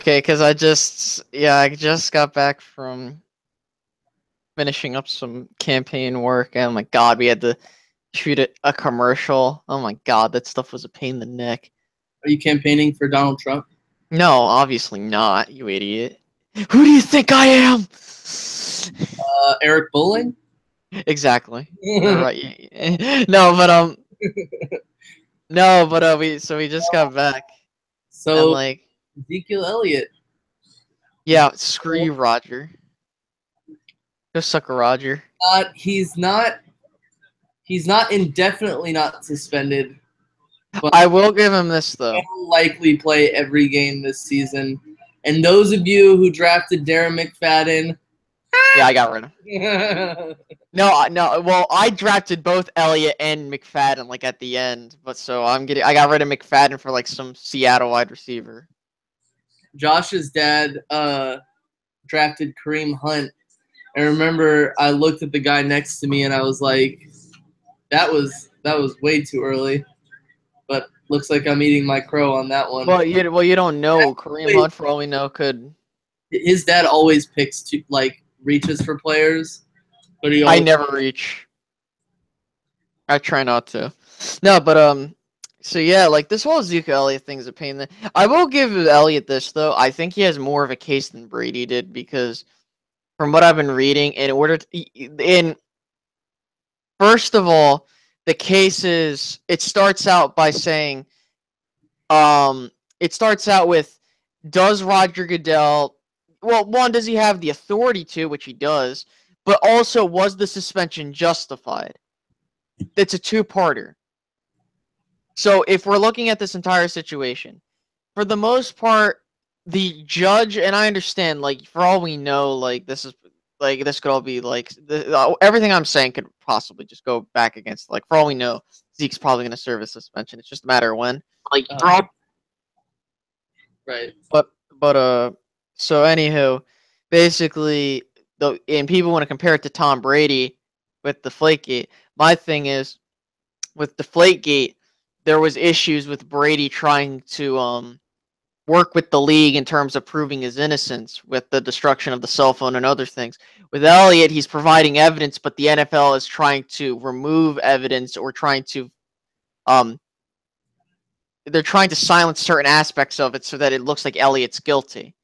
Okay, because I just got back from finishing up some campaign work, and oh my god, we had to shoot a commercial. Oh my god, that stuff was a pain in the neck. Are you campaigning for Donald Trump? No, obviously not, you idiot. Who do you think I am? Eric Bowling? Exactly. All right. No, but no, but we just got back, and So like, Ezekiel Elliott. yeah, screw you, Roger. Go suck a Roger. He's not indefinitely not suspended, but I will give him this though. he'll likely play every game this season. And those of you who drafted Darren McFadden, Yeah, I got rid of him. No. Well, I drafted both Elliott and McFadden like at the end, but so I got rid of McFadden for like some Seattle wide receiver. Josh's dad drafted Kareem Hunt. I remember I looked at the guy next to me and I was like, that was way too early. But looks like I'm eating my crow on that one. Well, you don't know. Kareem Hunt, for all we know, could. His dad always picks reaches for players, but I never reach. I try not to. No, but so yeah, like this whole Ezekiel Elliott thing is a pain. I will give Elliott this though. I think he has more of a case than Brady did because, from what I've been reading, first of all, the case is it starts out by saying, it starts out with, does Roger Goodell, well, one, does he have the authority to, which he does, but also was the suspension justified? It's a two-parter. So if we're looking at this entire situation, for the most part, the judge, and I understand, like, for all we know, like, this could all be, like, everything I'm saying could possibly just go back against, like, for all we know, Zeke's probably going to serve a suspension. It's just a matter of when. Like, right. But, so anywho, basically, and people want to compare it to Tom Brady with Deflategate. My thing is, with Deflategate, there was issues with Brady trying to work with the league in terms of proving his innocence with the destruction of the cell phone and other things. With Elliott, he's providing evidence, but the NFL is trying to remove evidence or they're trying to silence certain aspects of it so that it looks like Elliott's guilty.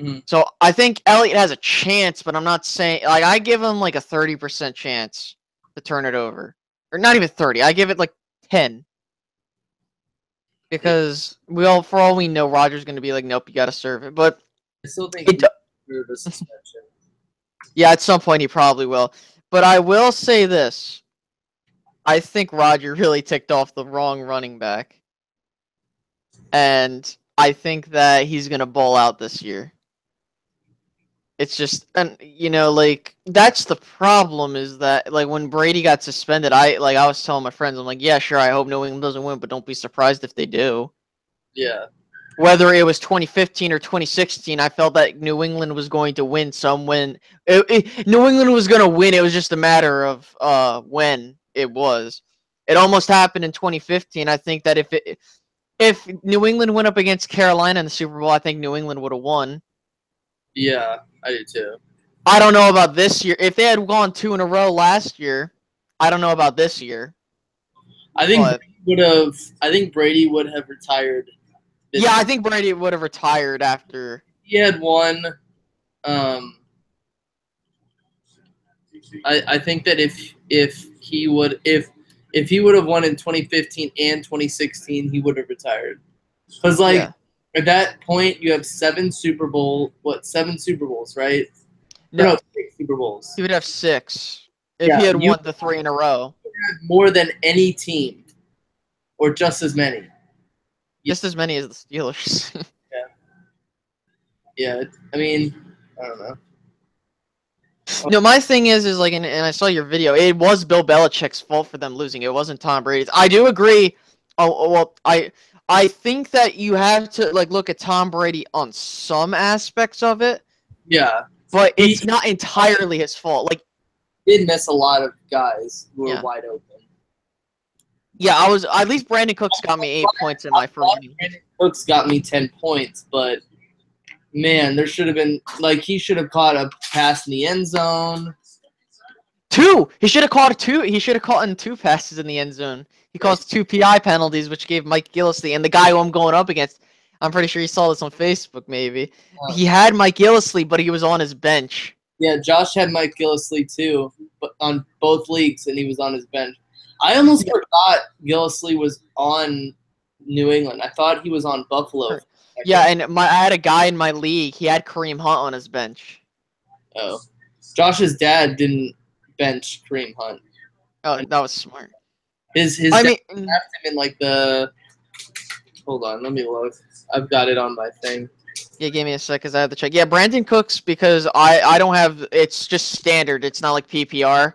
Mm-hmm. So I think Elliott has a chance, but I'm not saying, like, I give him like a 30% chance to turn it over. Or not even 30. I give it like 10. Because for all we know, Roger's going to be like, nope, you got to serve it. But I still think he deserves a suspension. Yeah, at some point he probably will. But I will say this. I think Roger really ticked off the wrong running back. And I think that he's going to bowl out this year. It's just, and like, that's the problem is that, like, when Brady got suspended, I was telling my friends, I'm like, yeah, sure, I hope New England doesn't win, but don't be surprised if they do. Yeah. Whether it was 2015 or 2016, I felt that New England was going to win some when. New England was going to win. It was just a matter of when it was. It almost happened in 2015. I think that if New England went up against Carolina in the Super Bowl, I think New England would have won. Yeah, I do too. I don't know about this year. If they had gone 2 in a row last year, I don't know about this year. I think Brady would have retired. Yeah, I think Brady would have retired after he had won. I think that if he would have won in 2015 and 2016, he would have retired. Because at that point, you have 7 Super Bowls, right? No, 6 Super Bowls. He would have 6 if he had won the 3 in a row. More than any team, or just as many. Just as many as the Steelers. Yeah. I mean, I don't know. No, my thing is like, and I saw your video. It was Bill Belichick's fault for them losing. It wasn't Tom Brady's. I do agree. Oh well, I think that you have to look at Tom Brady on some aspects of it. Yeah, but it's not entirely his fault. Like, he did miss a lot of guys who were wide open. Yeah, at least Brandon Cooks got me 8 points in my first game. Brandon Cooks got me 10 points, but Man, there should have been he should have caught a pass in the end zone. Two. He should have caught two. He should have caught in 2 passes in the end zone. He caused 2 PI penalties, which gave Mike Gillislee and the guy who I'm going up against. I'm pretty sure you saw this on Facebook. Maybe he had Mike Gillislee, but he was on his bench. Yeah, Josh had Mike Gillislee too, but on both leagues, and he was on his bench. I almost forgot Gillislee was on New England. I thought he was on Buffalo. Yeah, and I had a guy in my league. He had Kareem Hunt on his bench. Oh, Josh's dad didn't bench Kareem Hunt. Oh, that was smart. His I dad mean, drafted him in the. Hold on, let me look. I've got it on my thing. Yeah, give me a sec because I have to check. Yeah, Brandon Cooks, because I don't have, it's just standard. It's not like PPR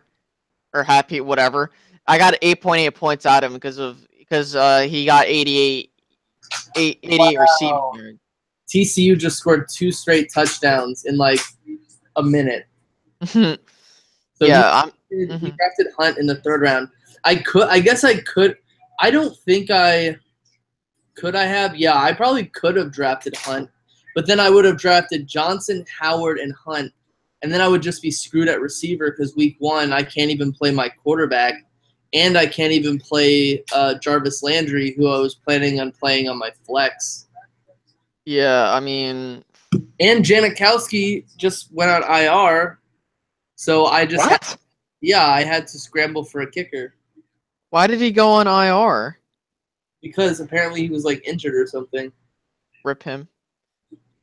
or happy whatever. I got 8.8 points out of him because he got 88 receiving yards. TCU just scored 2 straight touchdowns in a minute. So yeah, he drafted Hunt in the 3rd round. I guess I could. I don't think I have. Yeah, I probably could have drafted Hunt, but then I would have drafted Johnson, Howard, and Hunt, and then I would just be screwed at receiver because week 1 I can't even play my quarterback, and I can't even play Jarvis Landry, who I was planning on playing on my flex. Yeah, I mean, and Janikowski just went on IR, so I just I had to scramble for a kicker. Why did he go on IR? Because apparently he was injured or something. Rip him.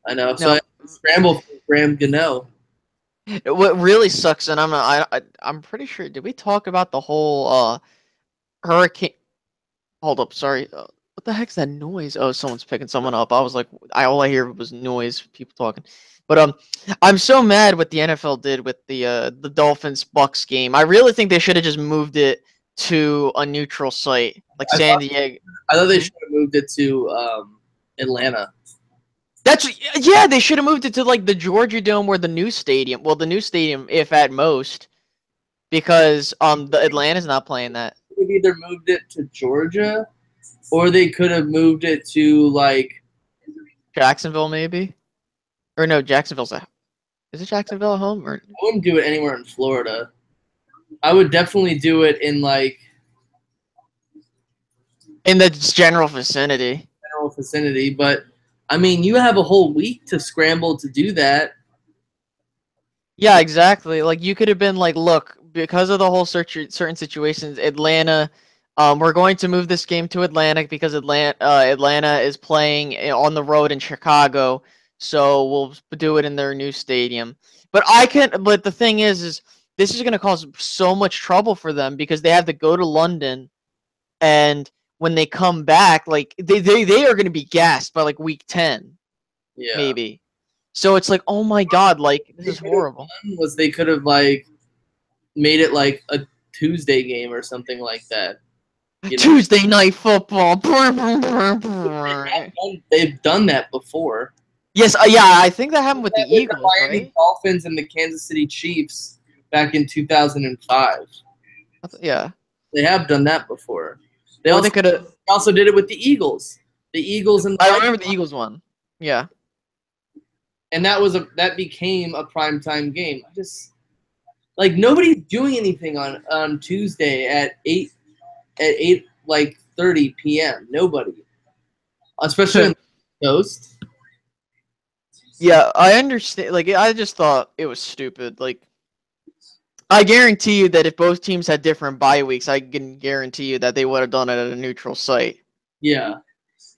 I know. So I scrambled for Graham Gano. What really sucks, and I'm pretty sure. Did we talk about the whole hurricane? Hold up, sorry. What the heck's that noise? Oh, someone's picking someone up. I was like, all I hear was noise, people talking. But I'm so mad what the NFL did with the Dolphins Bucks game. I really think they should have just moved it to a neutral site like San Diego. I thought they should have moved it to Atlanta. Yeah, they should have moved it to the Georgia Dome or the new stadium. Well, the new stadium, if at most, because the Atlanta's not playing that. They've either moved it to Georgia, or they could have moved it to Jacksonville, maybe, or no, Jacksonville's is it Jacksonville at home or? I wouldn't do it anywhere in Florida. I would definitely do it in in the general vicinity. But I mean, you have a whole week to scramble to do that. Yeah, exactly. You could have been look, because of the whole certain situations, Atlanta, we're going to move this game to Atlanta because Atlanta is playing on the road in Chicago, so we'll do it in their new stadium. But the thing is this is going to cause so much trouble for them because they have to go to London, and when they come back, they are going to be gassed by week 10, maybe. So it's oh my god, this is horrible. They could have made it a Tuesday game or something like that. Tuesday night football. They've done that before. Yes, I think that happened with the Eagles, the Miami Dolphins and the Kansas City Chiefs back in 2005. Yeah, they have done that before. They also did it with the Eagles. The Eagles and I remember the Eagles one. Yeah, and that became a primetime game. I just nobody's doing anything on Tuesday at 8:30 p.m. Nobody, especially on the coast. Yeah, I understand. I just thought it was stupid. I guarantee you that if both teams had different bye weeks, I can guarantee you that they would have done it at a neutral site. Yeah.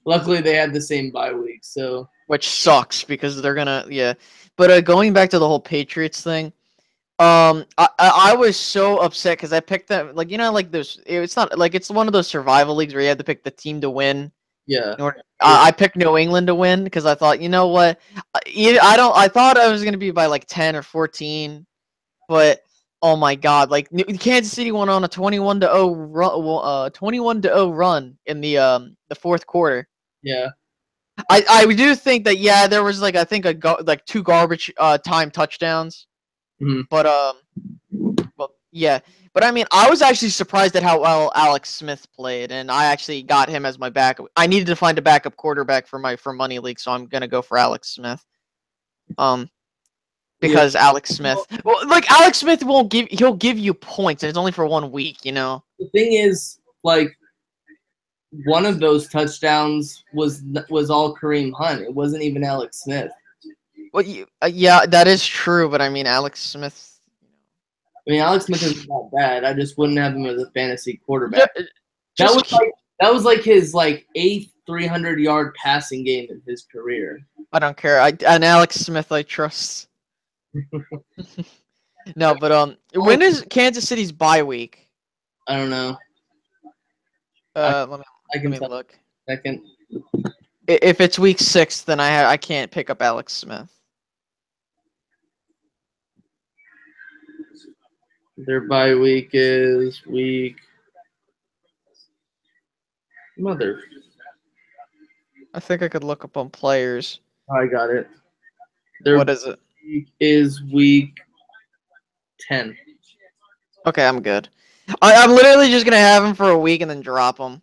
Luckily, they had the same bye week, so. Which sucks because they're gonna, yeah. But going back to the whole Patriots thing, I was so upset because I picked them, those. It's not it's one of those survival leagues where you have to pick the team to win. Yeah. I picked New England to win because I thought, you know what, I thought I was gonna be by 10 or 14, but. Oh my God! Kansas City went on a 21-0 run in the 4th quarter. Yeah. I do think that there was I think 2 garbage time touchdowns. Mm-hmm. But well yeah. But I mean, I was actually surprised at how well Alex Smith played, and I actually got him as my backup. I needed to find a backup quarterback for Money League, so I'm gonna go for Alex Smith. Because Alex Smith, well, like Alex Smith he'll give you points, and it's only for 1 week, you know. The thing is, like, one of those touchdowns was all Kareem Hunt. It wasn't even Alex Smith. Well, yeah, that is true, but I mean, Alex Smith. I mean, Alex Smith isn't that bad. I just wouldn't have him as a fantasy quarterback. That was like his eighth 300-yard passing game in his career. I don't care. And Alex Smith I trust. No, but when is Kansas City's bye week? I don't know. Let me look. Second. If it's week 6, then I can't pick up Alex Smith. Their bye week is week. Mother. I think I could look up on players. I got it. What is it? Week is week 10. Okay, I'm good. I'm literally just gonna have him for a week and then drop him.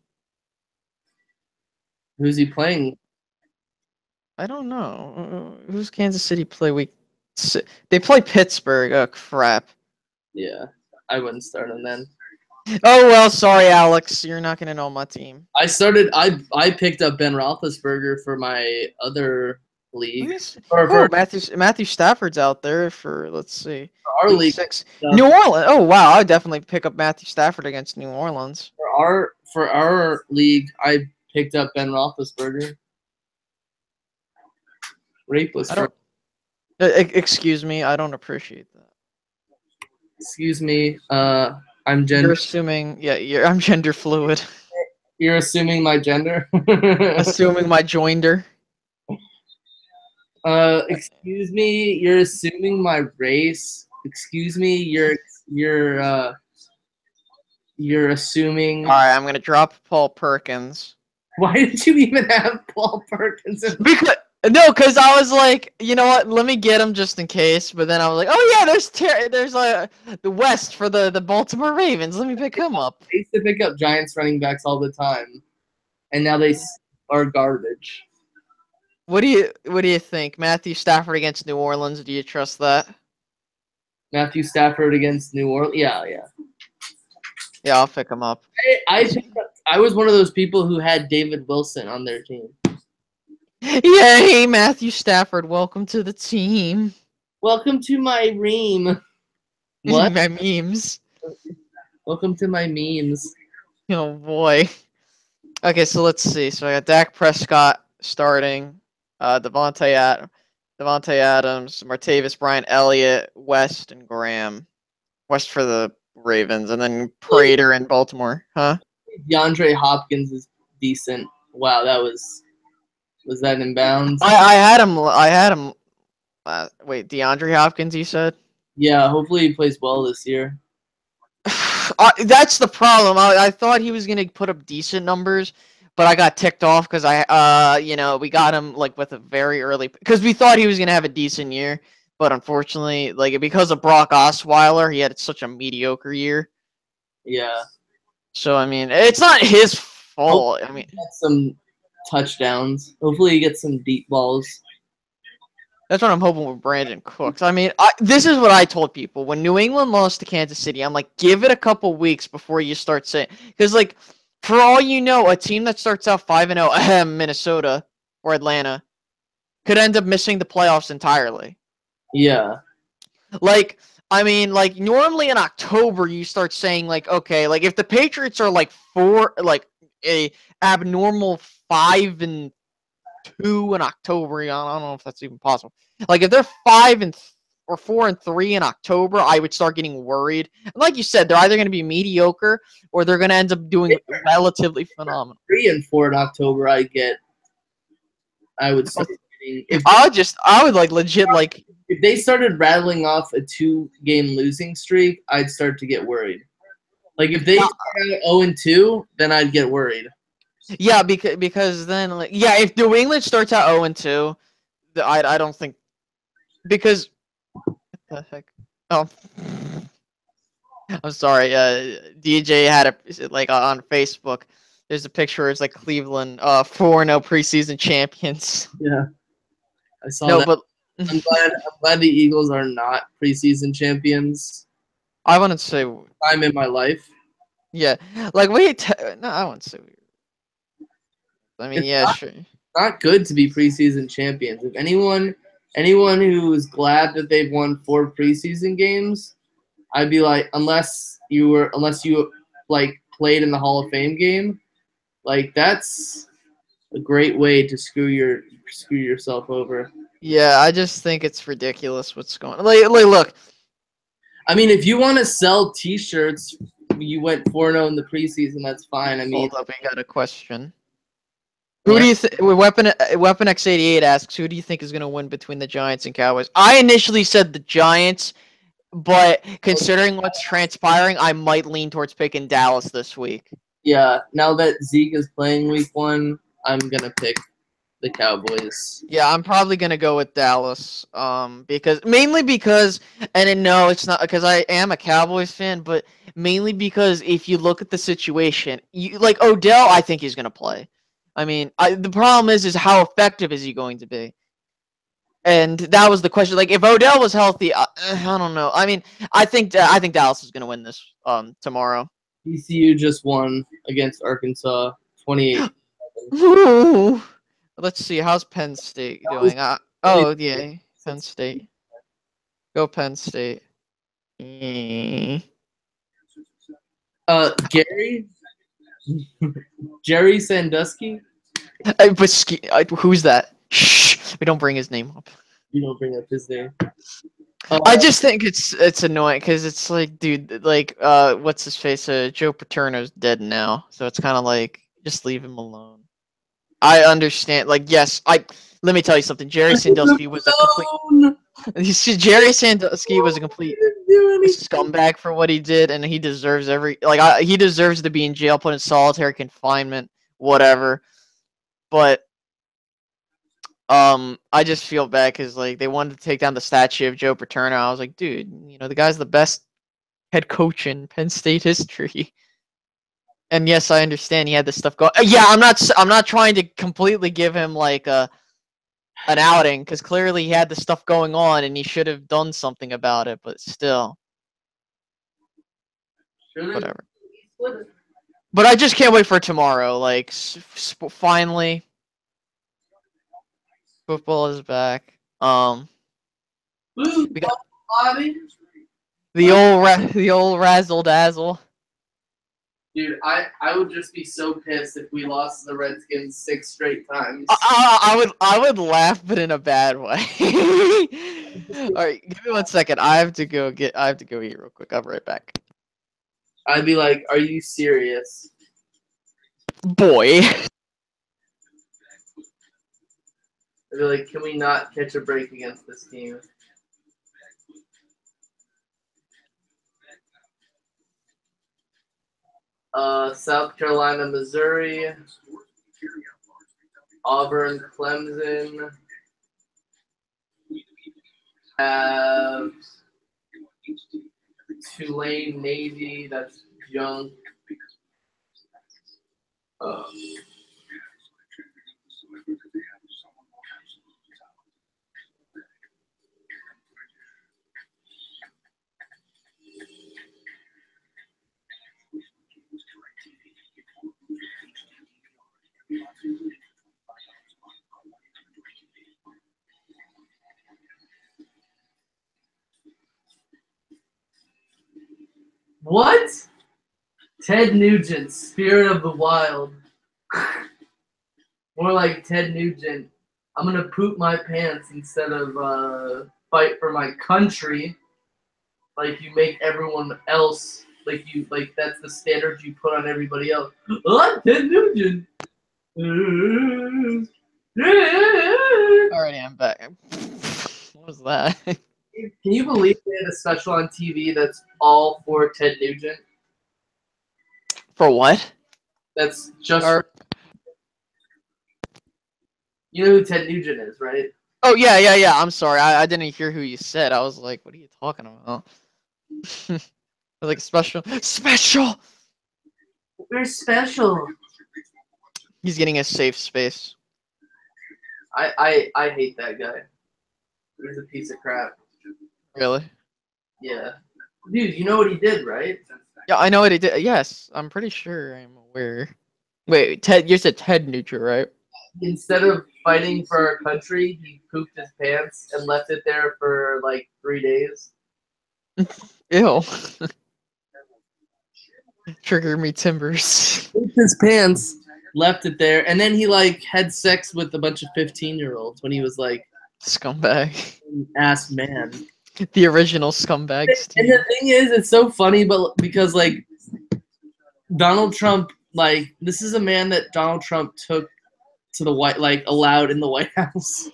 Who's he playing? I don't know. Who's Kansas City play week 6? They play Pittsburgh. Oh, crap. Yeah, I wouldn't start him then. Oh, well, sorry, Alex. You're not going to know my team. I picked up Ben Roethlisberger for my other league. Matthew Stafford's out there for, let's see. For our league. 6. New Orleans. Oh, wow. I would definitely pick up Matthew Stafford against New Orleans. For our league, I picked up Ben Roethlisberger. Excuse me. I don't appreciate that. Excuse me. I'm gender. You're assuming, I'm gender fluid. You're assuming my gender? Assuming my joinder. Excuse me, you're assuming my race. Excuse me, you're assuming. All right, I'm gonna drop Paul Perkins. Why did you even have Paul Perkins? Because I was like, you know what? Let me get him just in case. But then I was like, oh yeah, there's the West for the Baltimore Ravens. Let me pick him up. I used to pick up Giants running backs all the time, and now they are garbage. What do you think? Matthew Stafford against New Orleans? Do you trust that? Matthew Stafford against New Orleans? Yeah. Yeah, I'll pick him up. I was one of those people who had David Wilson on their team. Yeah, hey, Matthew Stafford, welcome to the team. Welcome to my ream. What? My memes. Welcome to my memes. Oh, boy. Okay, so let's see. So I got Dak Prescott starting, Devontae Adams, Martavis Bryant, Elliott, West, and Graham. West for the Ravens, and then Prater in Baltimore. Huh? DeAndre Hopkins is decent. Wow, was that in bounds? I had him. Wait, DeAndre Hopkins, you said? Yeah, hopefully he plays well this year. That's the problem. I thought he was gonna put up decent numbers, but I got ticked off because we got him with a very early, because we thought he was gonna have a decent year, but unfortunately, because of Brock Osweiler, he had such a mediocre year. Yeah. So I mean, it's not his fault. I mean, he got some touchdowns. Hopefully he gets some deep balls. That's what I'm hoping with Brandon Cooks. I mean, this is what I told people. When New England lost to Kansas City, I'm like, give it a couple weeks before you start saying... Because, for all you know, a team that starts out 5-0, Minnesota or Atlanta, could end up missing the playoffs entirely. Yeah. Normally in October, you start saying, okay, if the Patriots are, a abnormal 5-2 in October. I don't know if that's even possible. If they're 4-3 in October, I would start getting worried. And like you said, they're either going to be mediocre or they're going to end up doing relatively phenomenal. 3-4 in October, I would start getting. I would legit. If they started rattling off a 2-game losing streak, I'd start to get worried. If they started 0-2, then I'd get worried. Yeah, because then if New England starts out 0-2, I don't think, because what the heck? Oh, I'm sorry. DJ had on Facebook. There's a picture. It's Cleveland 4-0 preseason champions. Yeah, I saw that. I'm glad the Eagles are not preseason champions. I wouldn't say. Time in my life. Yeah, like wait. No, I wouldn't say. I mean, It's yeah, sure. not good to be preseason champions. If anyone who is glad that they've won 4 preseason games, I'd be like, unless you like played in the Hall of Fame game, like that's a great way to screw yourself over. Yeah, I just think it's ridiculous what's going on. Like look. I mean, if you want to sell T-shirts, you went 4-0 in the preseason. That's fine. I mean, Hold up, we got a question. Who do you think? Weapon X88 asks, who do you think is going to win between the Giants and Cowboys? I initially said the Giants, but considering what's transpiring, I might lean towards picking Dallas this week. yeah, now that Zeke is playing week 1, I'm gonna pick the Cowboys. Yeah, I'm probably gonna go with Dallas. Mainly because, and no, it's not because I am a Cowboys fan, but mainly because if you look at the situation, you like Odell. I think he's gonna play. I mean, the problem is how effective is he going to be? And that was the question. Like, if Odell was healthy, I don't know. I mean, I think Dallas is gonna win this tomorrow. TCU just won against Arkansas, 28. Ooh. Let's see. How's Penn State doing? Oh yeah, Penn State. Go Penn State. Jerry Sandusky. Who's that? Shh. We don't bring his name up. You don't bring up his name. I just think it's annoying because it's like, dude, like, what's his face? Joe Paterno's dead now, so it's kind of like just leave him alone. I understand. Like, yes, let me tell you something. Jerry Sandusky was a complete. Jerry Sandusky was a complete scumbag for what he did, and he deserves he deserves to be in jail, put in solitary confinement, whatever. But I just feel bad because like they wanted to take down the statue of Joe Paterno. I was like, dude, you know the guy's the best head coach in Penn State history. And yes, I understand he had this stuff going. Yeah, I'm not trying to completely give him like an outing because clearly he had this stuff going on and he should have done something about it. But still, whatever. But I just can't wait for tomorrow. Like, finally, football is back. We got the old razzle dazzle. Dude, I would just be so pissed if we lost the Redskins 6 straight times. I would laugh, but in a bad way. All right, give me 1 second. I have to go eat real quick. I'll be right back. I'd be like, "Are you serious, boy?" I'd be like, "Can we not catch a break against this team?" South Carolina, Missouri, Auburn, Clemson, have Tulane, Navy. That's junk. What? Ted Nugent, Spirit of the Wild. More like Ted Nugent. I'm gonna poop my pants instead of fight for my country. Like you make everyone else like that's the standard you put on everybody else. Oh, Ted Nugent. Alrighty, I'm back. What was that? Can you believe they had a special on TV that's all for Ted Nugent? For what? That's just you know who Ted Nugent is, right? Oh yeah. I'm sorry, I didn't hear who you said. I was like, what are you talking about? Like special. We're special. He's getting a safe space. I hate that guy. He's a piece of crap. Really? Yeah. Dude, you know what he did, right? Yeah, I know what he did. Yes, I'm pretty sure I'm aware. Wait, Ted, you said Ted Nugent, right? Instead of fighting for our country, he pooped his pants and left it there for like 3 days. Ew. Trigger me timbers. Pooped his pants, left it there, and then he like had sex with a bunch of 15-year-olds when he was like Scumbag. an ass man. The original scumbags. And the thing is, it's so funny, but because like Donald Trump, like this is a man that Donald Trump took to the allowed in the White House.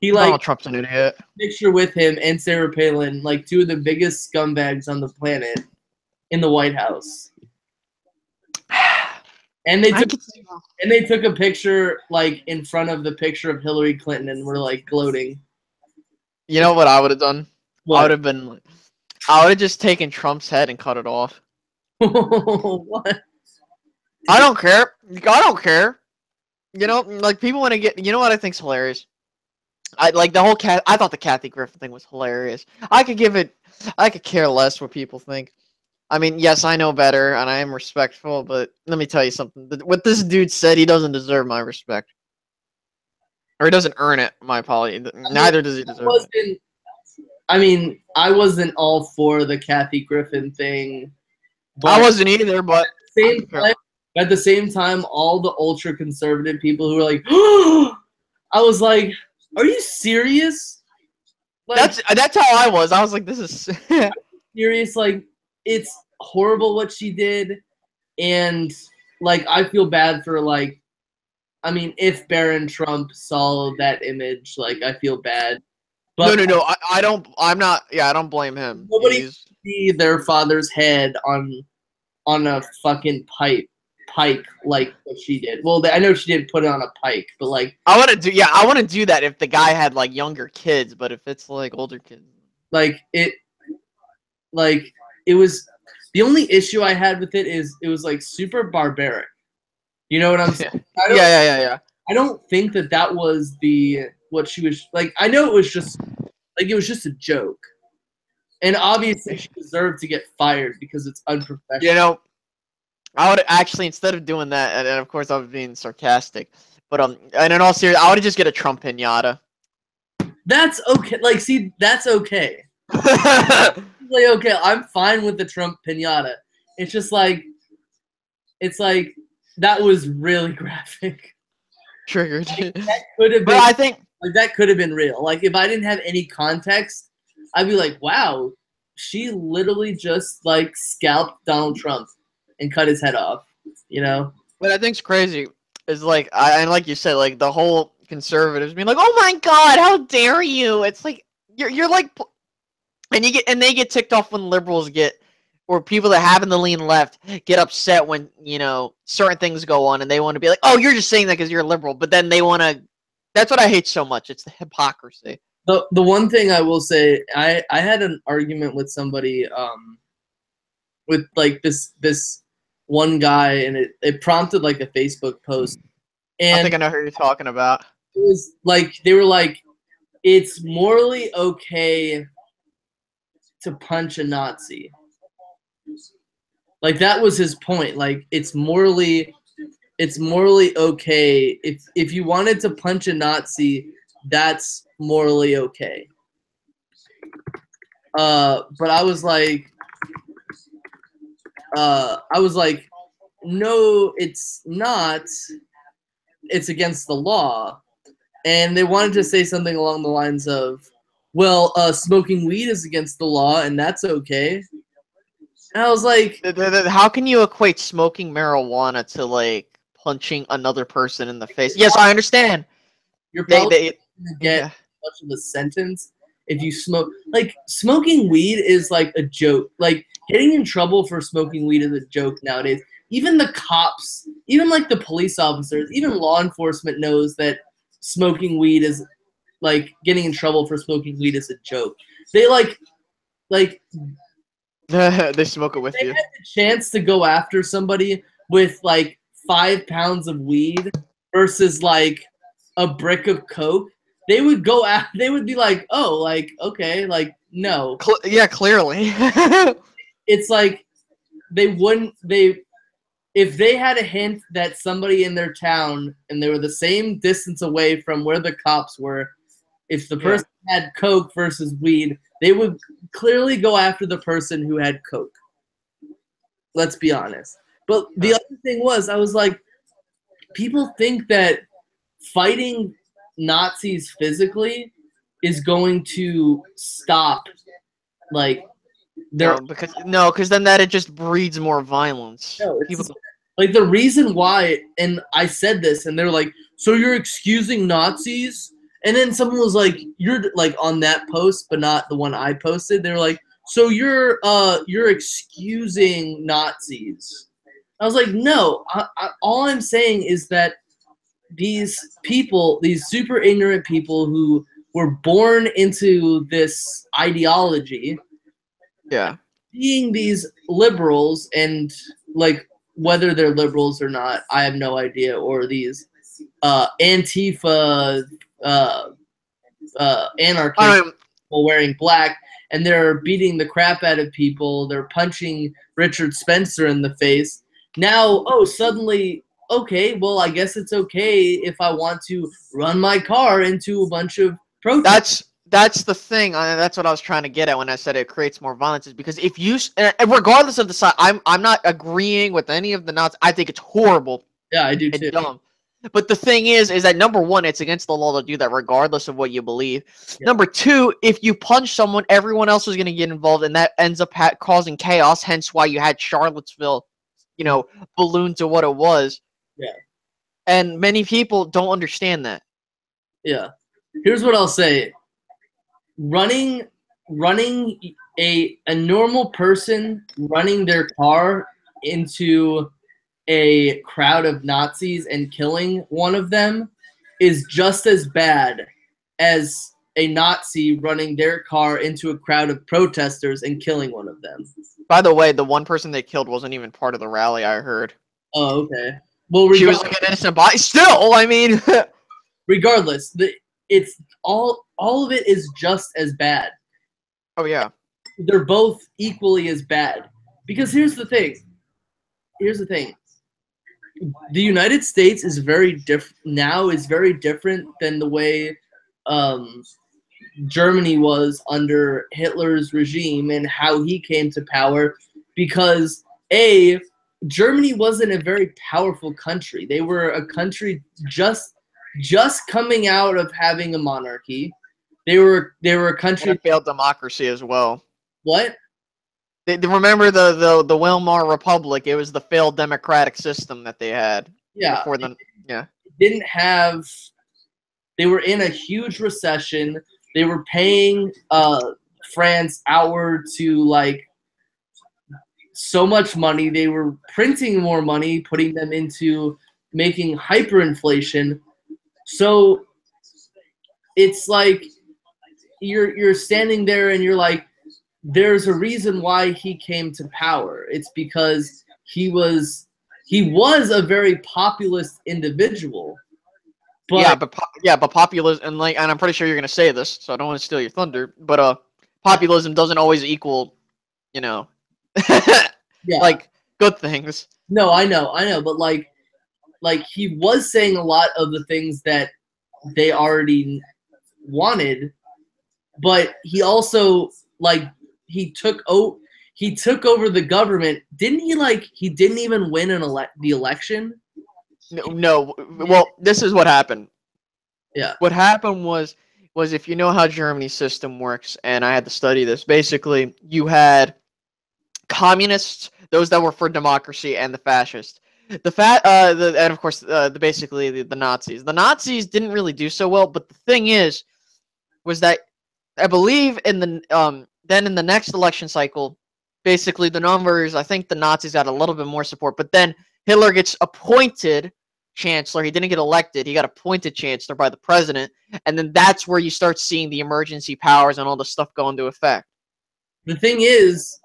He Donald Trump's an idiot. Picture with him and Sarah Palin, like two of the biggest scumbags on the planet, in the White House. And they took a picture like in front of the picture of Hillary Clinton and were like gloating. You know what I would have done? What? I would have just taken Trump's head and cut it off. What? I don't care. I don't care. You know, like people want to get. You know what I think's hilarious? I like the whole cat. I thought the Kathy Griffin thing was hilarious. I could care less what people think. I mean, yes, I know better and I am respectful, but let me tell you something. What this dude said, he doesn't deserve my respect. Or he doesn't earn it, my apology. Neither does he deserve it. I mean, I wasn't all for the Kathy Griffin thing. I wasn't either, but at the same time, all the ultra-conservative people who were like, I was like, are you serious? Like, that's how I was. I was like, this is serious. Like, it's horrible what she did, and like I feel bad for like, I mean, if Barron Trump saw that image, like I feel bad. But no. I don't. I'm not. Yeah, I don't blame him. Nobody see their father's head on a fucking pike like what she did. Well, I know she didn't put it on a pike, but like I want to do. Yeah, I want to do that if the guy had like younger kids, but if it's like older kids, like it was the only issue I had with it is it was like super barbaric. You know what I'm saying? Yeah. I don't think that was what she was like. I know it was just a joke, and obviously she deserved to get fired because it's unprofessional. You know, I would actually, instead of doing that, and of course I was being sarcastic, but and in all seriousness, I would just get a Trump pinata. That's okay. Like, see, that's okay. Like, okay, I'm fine with the Trump pinata. It's just like, that was really graphic. Triggered. Like, that could have been. But I think like that could have been real. Like if I didn't have any context, I'd be like, wow, she literally just like scalped Donald Trump and cut his head off. You know. What I think's crazy is like and like you said, like the whole conservatives being like, "Oh my God, how dare you!" It's like you're like, and they get ticked off when liberals or people that have in the lean left get upset when certain things go on, and they want to be like, "Oh, you're just saying that because you're a liberal," but then they want to. That's what I hate so much. It's the hypocrisy. The one thing I will say, I had an argument with somebody, with like this one guy, and it prompted like a Facebook post. And I think I know who you're talking about. It was like they were like, it's morally okay to punch a Nazi. Like that was his point. Like it's morally okay if you wanted to punch a Nazi, that's morally okay. But I was like, no, it's not. It's against the law. And they wanted to say something along the lines of, well, smoking weed is against the law, and that's okay. And I was like, how can you equate smoking marijuana to like punching another person in the face? Yes, I understand. You're probably gonna get much of a sentence if you smoke. Like smoking weed is like a joke. Like getting in trouble for smoking weed is a joke nowadays. Even the cops, even like the police officers, even law enforcement knows that smoking weed is like getting in trouble for smoking weed is a joke. They like they smoke it with you. They had the chance to go after somebody with like 5 pounds of weed versus like a brick of coke. they would go out. They would be like, oh, like okay, like no. Yeah, clearly. It's like they wouldn't. They if they had a hint that somebody in their town and they were the same distance away from where the cops were, if the person had coke versus weed, they would clearly go after the person who had coke. Let's be honest. But the other thing was, I was like, people think that fighting Nazis physically is going to stop, like, their. Because then that it just breeds more violence. No, it's like the reason why, and I said this, and they're like, "So you're excusing Nazis?" And then someone was like, "You're like on that post, but not the one I posted." They're like, "So you're excusing Nazis?" I was like, "No, all I'm saying is that these people, these super ignorant people who were born into this ideology, being these liberals and like." Whether they're liberals or not, I have no idea. Or these Antifa anarchists wearing black, and they're beating the crap out of people. They're punching Richard Spencer in the face. Now, suddenly, okay, well, I guess it's okay if I want to run my car into a bunch of protests. That's the thing. That's what I was trying to get at when I said it creates more violence. Is because if you, regardless of the side, I'm not agreeing with any of the Nazis. I think it's horrible. Yeah, I do too. Dumb. But the thing is that number one, it's against the law to do that, regardless of what you believe. Yeah. Number two, if you punch someone, everyone else is going to get involved, and that ends up causing chaos. Hence, why you had Charlottesville, balloon to what it was. Yeah. And many people don't understand that. Yeah. Here's what I'll say. Running a normal person running their car into a crowd of Nazis and killing one of them is just as bad as a Nazi running their car into a crowd of protesters and killing one of them. By the way, the one person they killed wasn't even part of the rally, I heard. Oh, okay. Well, she was like an innocent body. Still, I mean, regardless, it's all of it is just as bad. Oh yeah. They're both equally as bad. Because here's the thing. The United States is very different than the way Germany was under Hitler's regime and how he came to power, because Germany wasn't a very powerful country. They were a country just coming out of having a monarchy. They were a country and a failed democracy as well. What? They remember the Weimar Republic. It was the failed democratic system that they had. Yeah. Before them. Yeah. They were in a huge recession. They were paying France outward to like so much money. They were printing more money, putting them into making hyperinflation. So it's like you're standing there and you're like, there's a reason why he came to power. It's because he was a very populist individual. But but populism, and I'm pretty sure you're gonna say this, so I don't want to steal your thunder. But populism doesn't always equal, like good things. No, I know, but like he was saying a lot of the things that they already wanted, but he also he took over the government. Didn't he? He didn't even win the election. No. Well, this is what happened. Yeah. What happened was if you know how Germany's system works, and I had to study this. Basically, you had communists, those that were for democracy, and the fascists. And of course, basically the Nazis. The Nazis didn't really do so well, but the thing was that I believe in the then in the next election cycle, basically the numbers, I think the Nazis got a little bit more support, but then Hitler gets appointed chancellor. He didn't get elected. He got appointed chancellor by the president, and then that's where you start seeing the emergency powers and all the stuff go into effect. The thing is,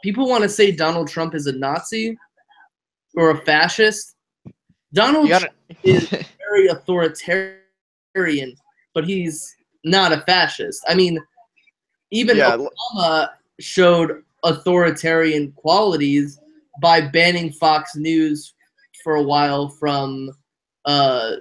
people want to say Donald Trump is a Nazi or a fascist. Donald Trump is very authoritarian. authoritarian, but he's not a fascist. I mean, even Yeah, Obama showed authoritarian qualities by banning Fox News for a while from uh,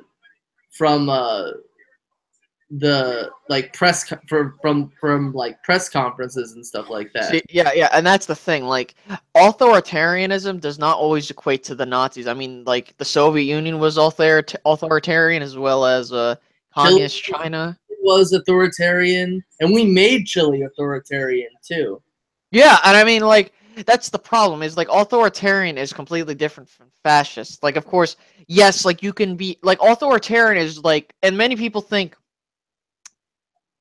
the like from like press conferences and stuff like that. see, yeah, and that's the thing. Like, authoritarianism does not always equate to the Nazis. I mean, like the Soviet Union was authoritarian as well as communist China. Was authoritarian, and we made Chile authoritarian too. Yeah, and I mean, like, that's the problem. Is like authoritarian is completely different from fascist. Like, of course, yes, like you can be like authoritarian is like, and many people think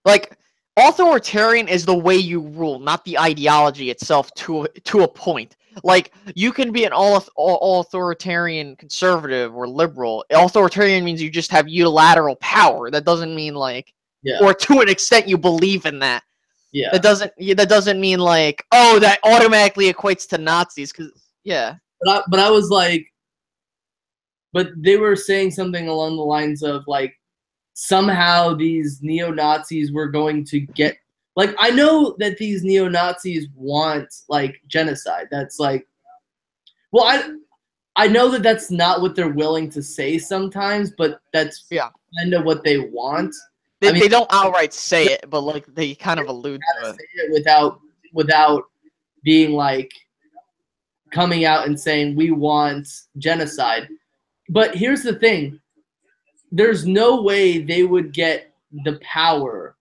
like authoritarian is the way you rule, not the ideology itself to a point. Like you can be an all authoritarian conservative or liberal. Authoritarian means you just have unilateral power. That doesn't mean like or to an extent you believe in that. Yeah. That doesn't mean like, oh, that automatically equates to Nazis cuz yeah. But I was like, but they were saying something along the lines of like somehow these neo-Nazis were going to get like I know that these neo-Nazis want like genocide. That's like well I know that that's not what they're willing to say sometimes, but that's kind of what they want. They don't outright say it, but like they kind of allude to it. Say it without being like coming out and saying we want genocide. But here's the thing. There's no way they would get the power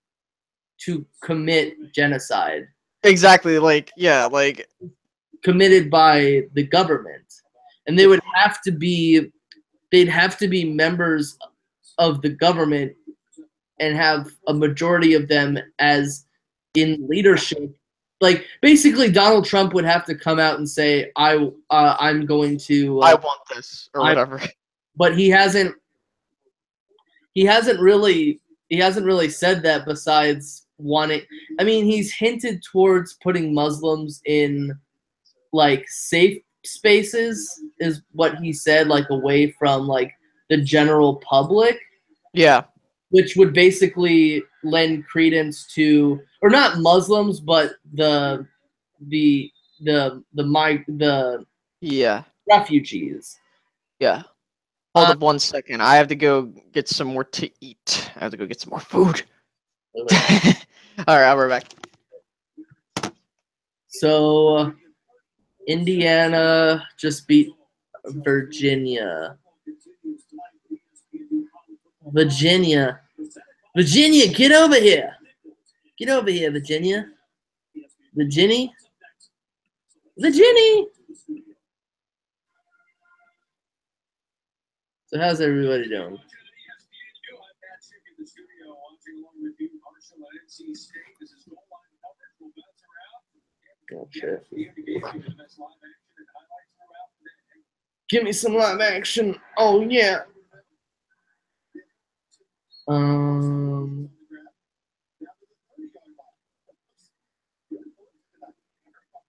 to commit genocide. Exactly, like yeah, like committed by the government. And they would have to be they'd have to be members of the government and have a majority of them as in leadership. Like basically Donald Trump would have to come out and say I'm going to I want this or whatever. But he hasn't really said that besides wanting I mean he's hinted towards putting Muslims in like safe spaces is what he said, like away from like the general public. Yeah. Which would basically lend credence to or not Muslims but the refugees. Yeah. Hold up 1 second. I have to go get some more to eat. I have to go get some more food. All right, I'll be back. So, Indiana just beat Virginia. Virginia, get over here. Get over here, Virginia. Virginia. So how's everybody doing? Gotcha. Give me some live action. Oh yeah.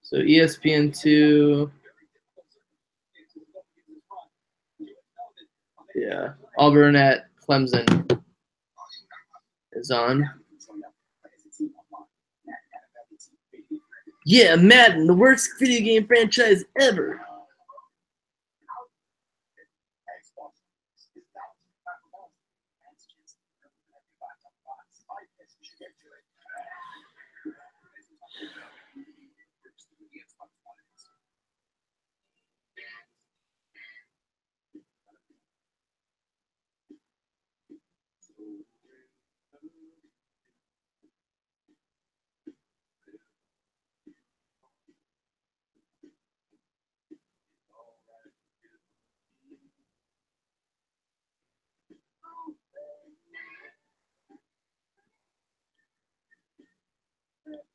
So ESPN2. Yeah. Auburn at Clemson is on. Yeah, Madden, the worst video game franchise ever.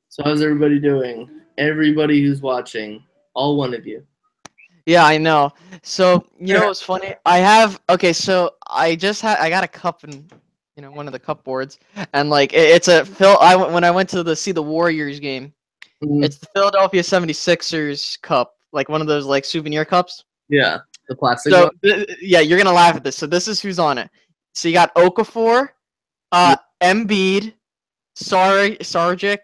So how's everybody doing? Everybody who's watching, all one of you. Yeah, I know. So you know what's funny? So I got a cup in one of the cup boards, and like it's a when I went to see the Warriors game, it's the Philadelphia 76ers cup, like one of those like souvenir cups. Yeah, the plastic one. So yeah, you're gonna laugh at this. So this is who's on it. So you got Okafor, Embiid, Sargic,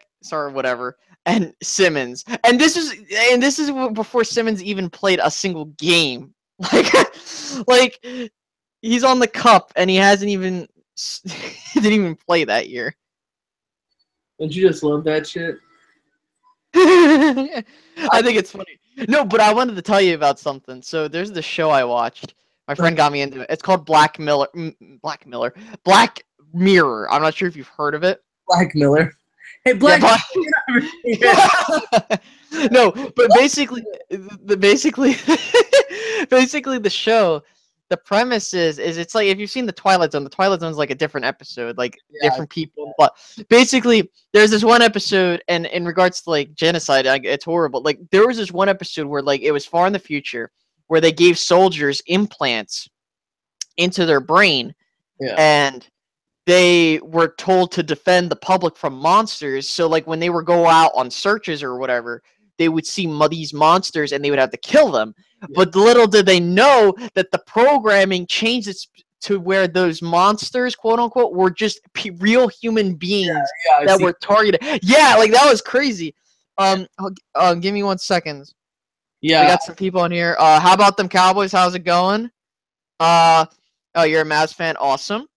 whatever, and Simmons. And this is before Simmons even played a single game. Like he's on the cup and he hasn't even he didn't even play that year. Don't you just love that shit? I think it's funny. No, but I wanted to tell you about something. So there's this show I watched. My friend got me into it. It's called Black Mirror. I'm not sure if you've heard of it. Black Miller. Hey, Black. Yeah, no, but basically, basically the show. The premise is it's like if you've seen the Twilight Zone. The Twilight Zone is like a different episode, like different people. But basically, there's this one episode, and in regards to like genocide, it's horrible. Like there was this one episode where like it was far in the future, where they gave soldiers implants into their brain, and they were told to defend the public from monsters. So like when they were go out on searches or whatever, they would see these monsters and they would have to kill them. Yeah. But little did they know that the programming changed it to where those monsters, quote unquote, were just real human beings that were targeted. Yeah, like that was crazy. Give me 1 second. Yeah, we got some people in here. How about them Cowboys? How's it going? Oh, you're a Mavs fan. Awesome.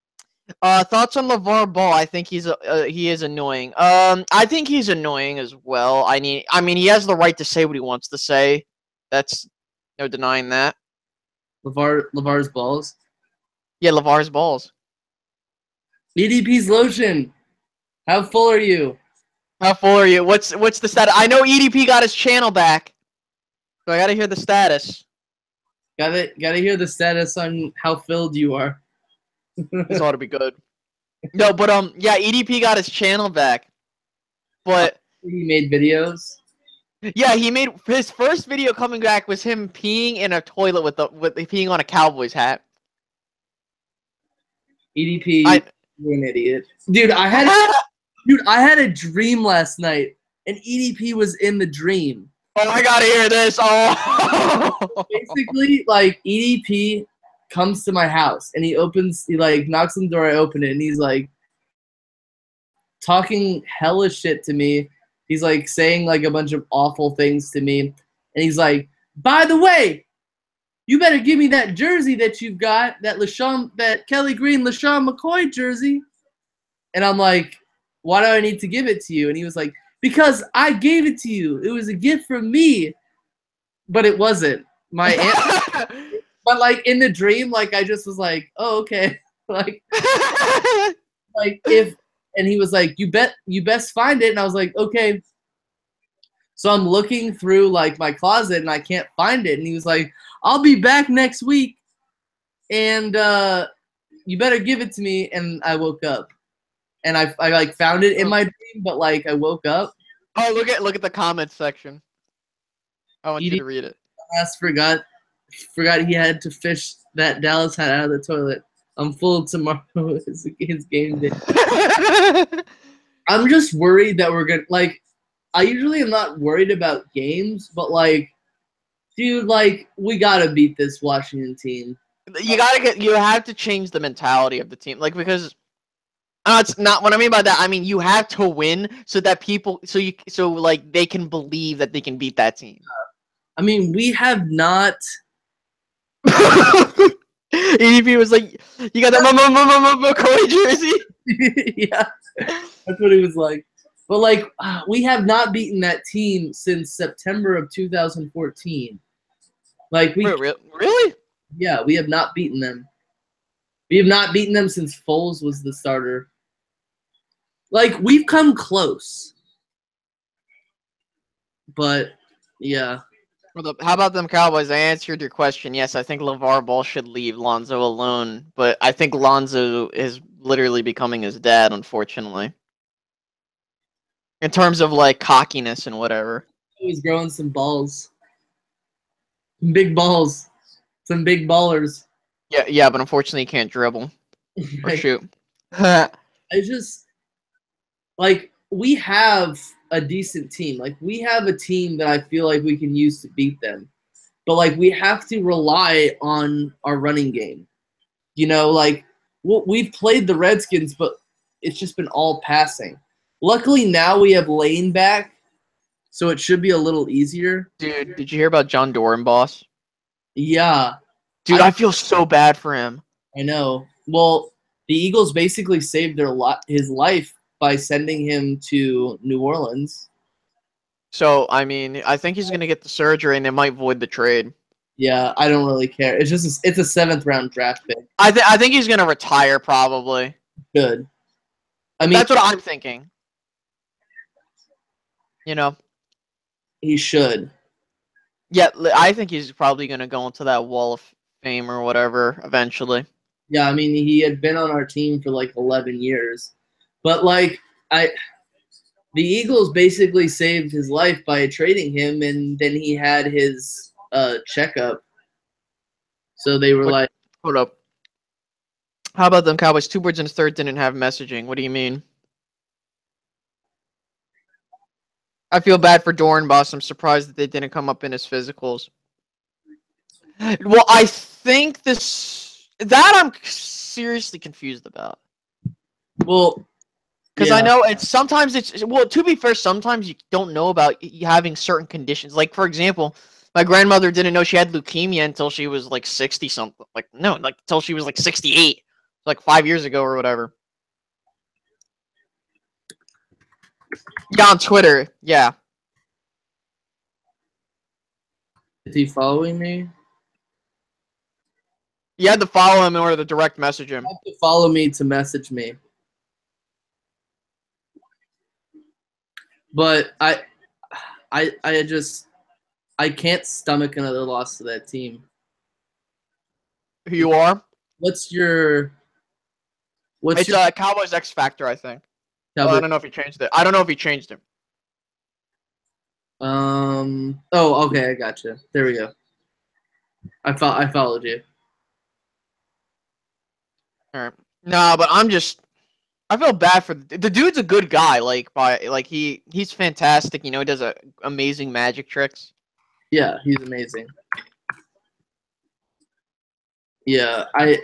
Thoughts on LeVar Ball? I think he is annoying. I think he's annoying as well. I mean, he has the right to say what he wants to say. That's no denying that. LeVar's balls. Yeah, LeVar's balls. EDP's lotion. How full are you? How full are you? What's the status? I know EDP got his channel back, so I gotta hear the status. Gotta hear the status on how filled you are. This ought to be good. No, but yeah, EDP got his channel back, but he made videos. Yeah, he made his first video coming back was him peeing in a toilet with peeing on a Cowboys hat. EDP, you're an idiot, dude. I had a dream last night, and EDP was in the dream. Oh, I gotta hear this. Oh, basically, like EDP comes to my house and he like knocks on the door. I open it and he's like talking hella shit to me. He's like saying like a bunch of awful things to me, and he's like, "By the way, you better give me that jersey that you've got, that Kelly Green LaShawn McCoy jersey." And I'm like, "Why do I need to give it to you?" And he was like, "Because I gave it to you. It was a gift from me." But it wasn't. My aunt. But like in the dream, like I just was like, "Oh, okay." like if, and he was like, you best find it." And I was like, "Okay." So I'm looking through like my closet and I can't find it. And he was like, "I'll be back next week, and you better give it to me." And I woke up, and I like found it in my dream, but like I woke up. Oh, look at the comments section. I want you to read it. Forgot he had to fish that Dallas hat out of the toilet. I'm full tomorrow. His game day. I'm just worried that we're gonna like. I usually am not worried about games, but like, dude, like we gotta beat this Washington team. You have to change the mentality of the team, like because. It's not what I mean by that. I mean you have to win so that people, so like they can believe that they can beat that team. I mean, we have not. EDP was like, "You got that McCoy jersey?" Yeah, that's what he was like. But like, we have not beaten that team since September of 2014. Like we really? Yeah, we have not beaten them. We have not beaten them since Foles was the starter. Like we've come close, but yeah. How about them Cowboys? I answered your question. Yes, I think LeVar Ball should leave Lonzo alone, but I think Lonzo is literally becoming his dad, unfortunately. In terms of like cockiness and whatever. He's growing some balls. Some big balls. Some big ballers. Yeah, but unfortunately he can't dribble. Or shoot. I just like we have a decent team. Like we have a team that I feel like we can use to beat them. But like we have to rely on our running game. You know, like we've played the Redskins, but it's just been all passing. Luckily now we have Lane back, so it should be a little easier. Dude, did you hear about John Dorenbos? Yeah, Dude, I feel so bad for him. I know. Well, the Eagles basically saved his life by sending him to New Orleans. So, I mean, I think he's going to get the surgery and they might void the trade. Yeah, I don't really care. It's just it's a 7th round draft pick. I think he's going to retire probably. Good. I mean, that's what I'm thinking. You know? He should. Yeah, I think he's probably going to go into that Wall of Fame or whatever eventually. Yeah, I mean, he had been on our team for like 11 years. But like the Eagles basically saved his life by trading him, and then he had his checkup. So they were like, hold up. How about them Cowboys? 2 birds and a third didn't have messaging. What do you mean? I feel bad for Dorenbos. I'm surprised that they didn't come up in his physicals. Well, I think that I'm seriously confused about. Well, because I know sometimes well, to be fair, sometimes you don't know about having certain conditions. Like, for example, my grandmother didn't know she had leukemia until she was like 60 something. Like, no, like until she was like 68, like 5 years ago or whatever. Yeah, on Twitter, yeah. Is he following me? You had to follow him in order to direct message him. You have to follow me to message me. But I can't stomach another loss to that team. Who you are? What's your Cowboys X Factor, I think. Well, I don't know if he changed it. I don't know if he changed it. Oh, okay, I gotcha. There we go. I followed you. All right. No, but I feel bad for the dude's a good guy. He's fantastic. You know, he does amazing magic tricks. Yeah, he's amazing. Yeah, I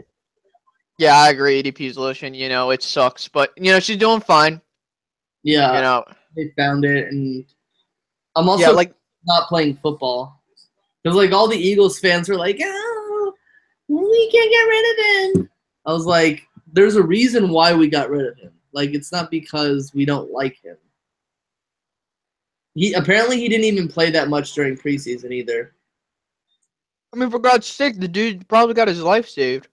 agree. ADP's lotion. You know, it sucks, but you know she's doing fine. Yeah, you know they found it, and I'm also not playing football because like all the Eagles fans were like, "Oh, we can't get rid of him." I was like, "There's a reason why we got rid of him. Like, it's not because we don't like him." He didn't even play that much during preseason either. I mean, for God's sake, the dude probably got his life saved.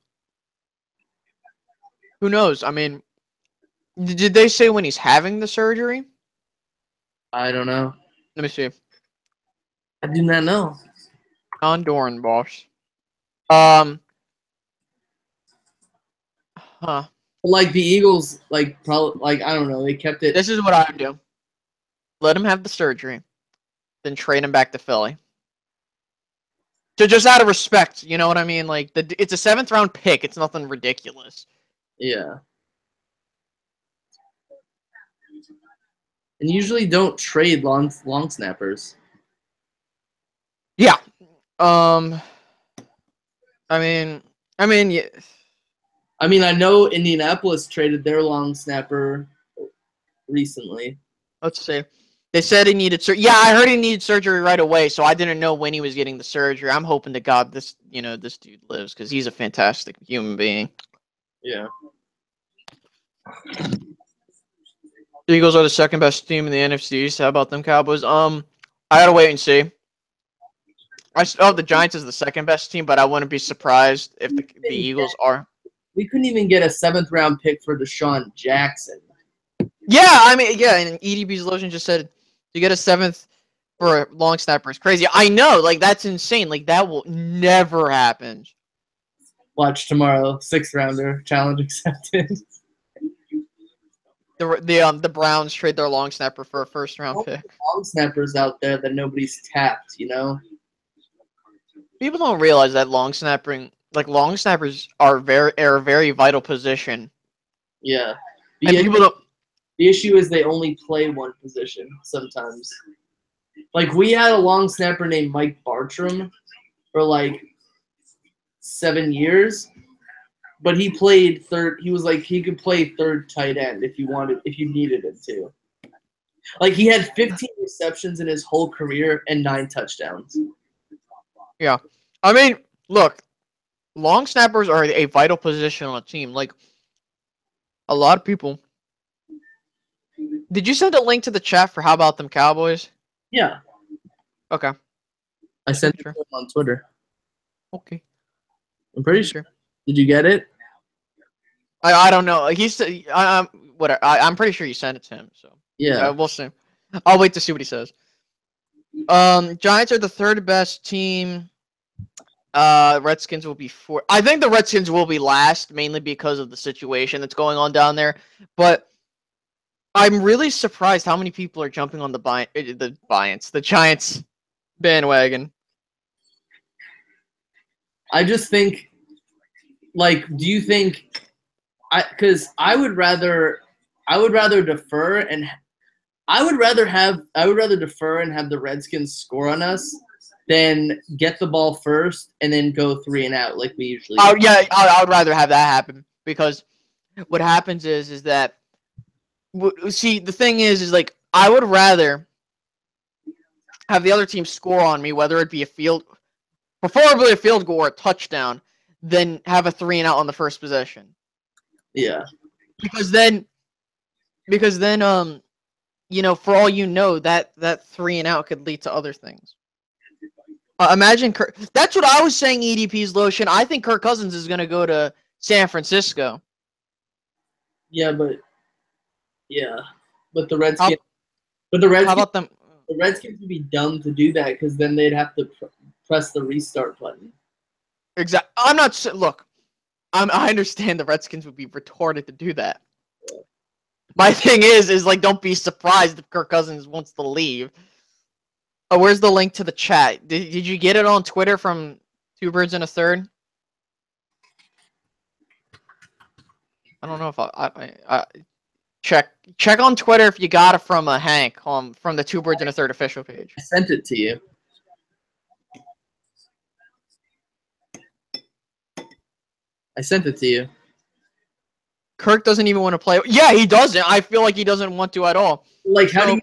Who knows? I mean, did they say when he's having the surgery? I don't know. Let me see. I do not know. John Dorenbos. Like the Eagles, probably I don't know. They kept it. This is what I would do. Let him have the surgery, then trade him back to Philly. So just out of respect, you know what I mean? Like it's a 7th round pick. It's nothing ridiculous. Yeah. And usually don't trade long snappers. Yeah. I mean, yeah. I mean, I know Indianapolis traded their long snapper recently. Let's see. They said he needed surgery. Yeah, I heard he needed surgery right away, so I didn't know when he was getting the surgery. I'm hoping to God this dude lives because he's a fantastic human being. Yeah. The Eagles are the 2nd best team in the NFC East. How about them Cowboys? I gotta wait and see. The Giants is the 2nd best team, but I wouldn't be surprised if the Eagles are. We couldn't even get a 7th round pick for Deshaun Jackson. Yeah, I mean, yeah, and EDB's lotion just said to get a 7th for a long snapper is crazy. I know, like that's insane. Like that will never happen. Watch tomorrow, 6th rounder challenge accepted. The Browns trade their long snapper for a 1st round pick. Long snappers out there that nobody's tapped, you know. People don't realize that long snappers are a very vital position. Yeah. The issue is they only play one position sometimes. Like we had a long snapper named Mike Bartram for like 7 years, but he played third. He was like he could play third tight end if you needed him to. Like he had 15 receptions in his whole career and 9 touchdowns. Yeah, I mean, look, long snappers are a vital position on a team. Like a lot of people. Did you send a link to the chat for How About Them Cowboys? Yeah. Okay. I sent it to him on Twitter. Okay. I'm pretty sure. Did you get it? I don't know. He said whatever. I'm pretty sure you sent it to him. So yeah, we'll see. I'll wait to see what he says. Giants are the third best team. Redskins will be fourth. I think the Redskins will be last, mainly because of the situation that's going on down there. But I'm really surprised how many people are jumping on the Giants bandwagon. I just think, like, do you think? Because I would rather defer and I would rather defer and have the Redskins score on us than get the ball first and then go 3 and out like we usually do. Yeah, I would rather have that happen because what happens is that see the thing is like I would rather have the other team score on me, whether it be preferably a field goal or a touchdown, than have a 3 and out on the first possession. Yeah. Because then you know, for all you know, that 3 and out could lead to other things. Imagine that's what I was saying. EDP's lotion. I think Kirk Cousins is going to go to San Francisco. Yeah, but the Redskins. How about them? The Redskins would be dumb to do that because then they'd have to press the restart button. Exactly. I'm not. Look, I understand the Redskins would be retarded to do that. My thing is like, don't be surprised if Kirk Cousins wants to leave. Oh, where's the link to the chat? Did you get it on Twitter from Two Birds and a Third? I don't know if I check on Twitter if you got it from Hank from the Two Birds and a Third official page. I sent it to you. Kirk doesn't even want to play. Yeah, he doesn't. I feel like he doesn't want to at all. Like, how do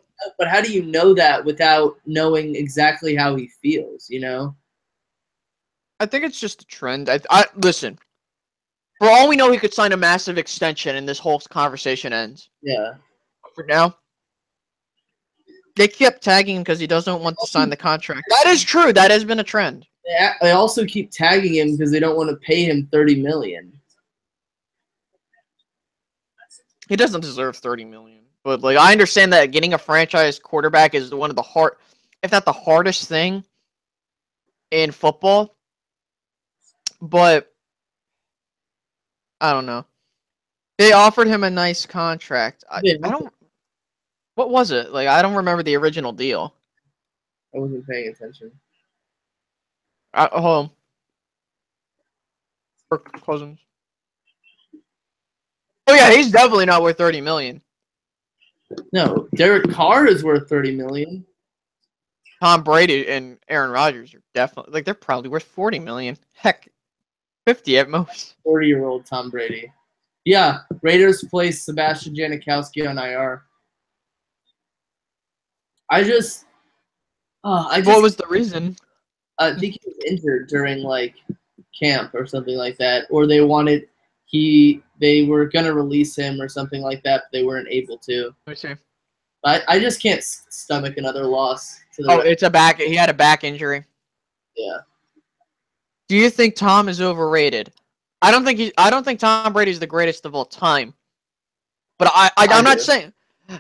you know that without knowing exactly how he feels, you know? I think it's just a trend. I listen. For all we know, he could sign a massive extension and this whole conversation ends. Yeah. For now, they kept tagging him because he doesn't want to sign the contract. That is true. That has been a trend. They also keep tagging him because they don't want to pay him $30 million. He doesn't deserve $30 million. But like, I understand that getting a franchise quarterback is one of the if not the hardest thing in football. But I don't know. They offered him a nice contract. I don't. What was it? Like, I don't remember the original deal. I wasn't paying attention. Hold on. Kirk Cousins. Oh yeah, he's definitely not worth $30 million. No, Derek Carr is worth $30 million. Tom Brady and Aaron Rodgers are definitely they're probably worth $40 million. Heck, 50 at most. 40-year-old Tom Brady. Yeah, Raiders placed Sebastian Janikowski on IR. What was the reason? I think he was injured during like camp or something like that, or they were gonna release him or something like that, but they weren't able to. Okay. I just can't stomach another loss to the It's a back. He had a back injury. Yeah. Do you think Tom is overrated? I don't think Tom Brady is the greatest of all time. But I'm not saying.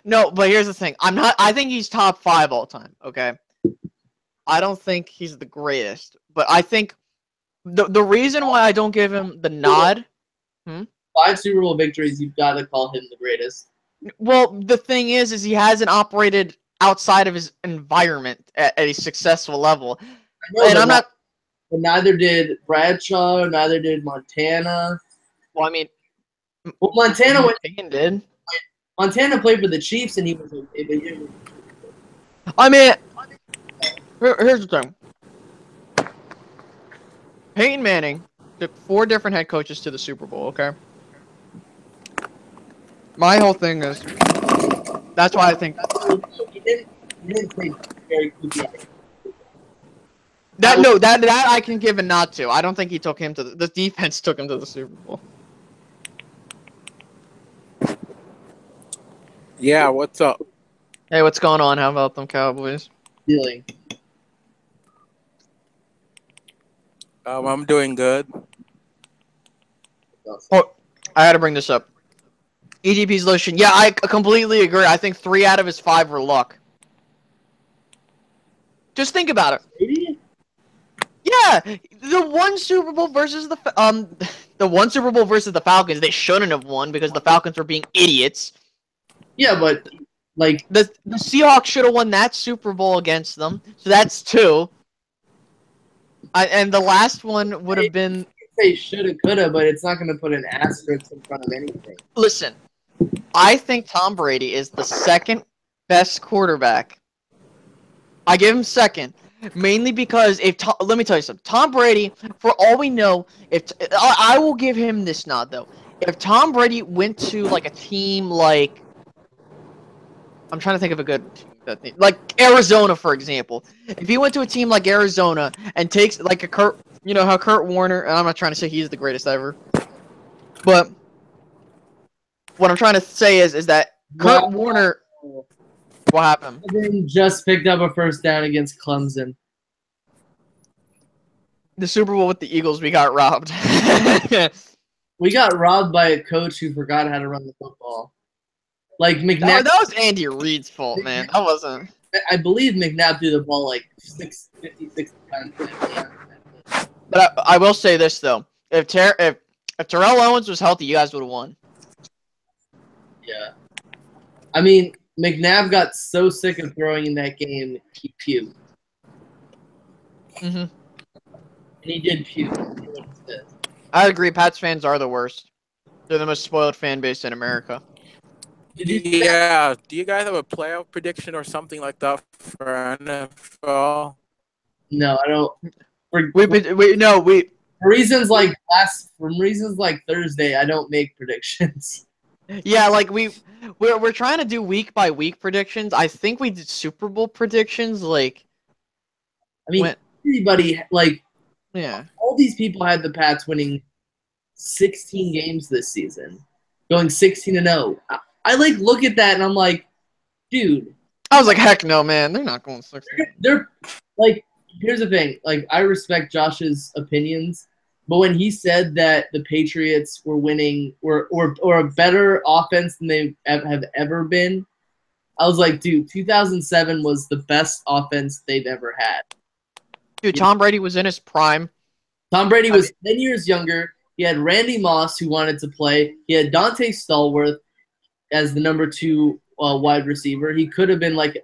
No, but here's the thing. I think he's top 5 all time. Okay. I don't think he's the greatest, but I think the reason why I don't give him the nod. 5 Super Bowl victories, you've got to call him the greatest. Well, the thing is he hasn't operated outside of his environment at a successful level. And I'm not. But neither did Bradshaw. Neither did Montana. Well, I mean, Montana did. Montana played for the Chiefs, and he was. I mean, here's the thing. Peyton Manning took 4 different head coaches to the Super Bowl. Okay. My whole thing is that's why I think You didn't say Gary Kubiak. that I can give a nod to. I don't think he took him to the defense took him to the Super Bowl. Yeah, what's up? Hey, what's going on? How about them Cowboys? Feeling. I'm doing good. Oh, I had to bring this up. EGP's lotion. Yeah, I completely agree. I think 3 out of his 5 were luck. Just think about it. Maybe? Yeah, the one Super Bowl versus the one Super Bowl versus the Falcons, they shouldn't have won because the Falcons were being idiots. Yeah, but like The Seahawks should have won that Super Bowl against them. So that's 2. And the last one would have been. say shoulda, coulda, but it's not going to put an asterisk in front of anything. Listen, I think Tom Brady is the second best quarterback. I give him second, mainly because let me tell you something. Tom Brady, for all we know, I will give him this nod though. If Tom Brady went to like a team like, I'm trying to think of a good team, like Arizona, for example. If he went to a team like Arizona and takes like how Kurt Warner, and I'm not trying to say he's the greatest ever, but what I'm trying to say is that Kurt Warner. What happened? Clemson just picked up a first down against Clemson. The Super Bowl with the Eagles, we got robbed. We got robbed by a coach who forgot how to run the football. Like McNabb. That was Andy Reid's fault, man. That wasn't. I believe McNabb threw the ball like 56 times. But I will say this though: if Terrell Owens was healthy, you guys would have won. Yeah. I mean, McNabb got so sick of throwing in that game, he puked. Mhm. And he did puke. I agree. Pats fans are the worst. They're the most spoiled fan base in America. Yeah. Do you guys have a playoff prediction or something like that for NFL? No, I don't. For reasons like Thursday, I don't make predictions. Yeah, like we're trying to do week by week predictions. I think we did Super Bowl predictions. Like, I mean, everybody yeah, all these people had the Pats winning 16 games this season, going 16-0. I look at that and I'm like, dude. I was like, heck no, man, they're not going 16. They're like, here's the thing. Like, I respect Josh's opinions, but when he said that the Patriots were winning or a better offense than they have ever been, I was like, dude, 2007 was the best offense they've ever had. Dude, Tom Brady was in his prime. Tom Brady was 10 years younger. He had Randy Moss, who wanted to play. He had Dante Stallworth as the number 2 wide receiver. He could have been like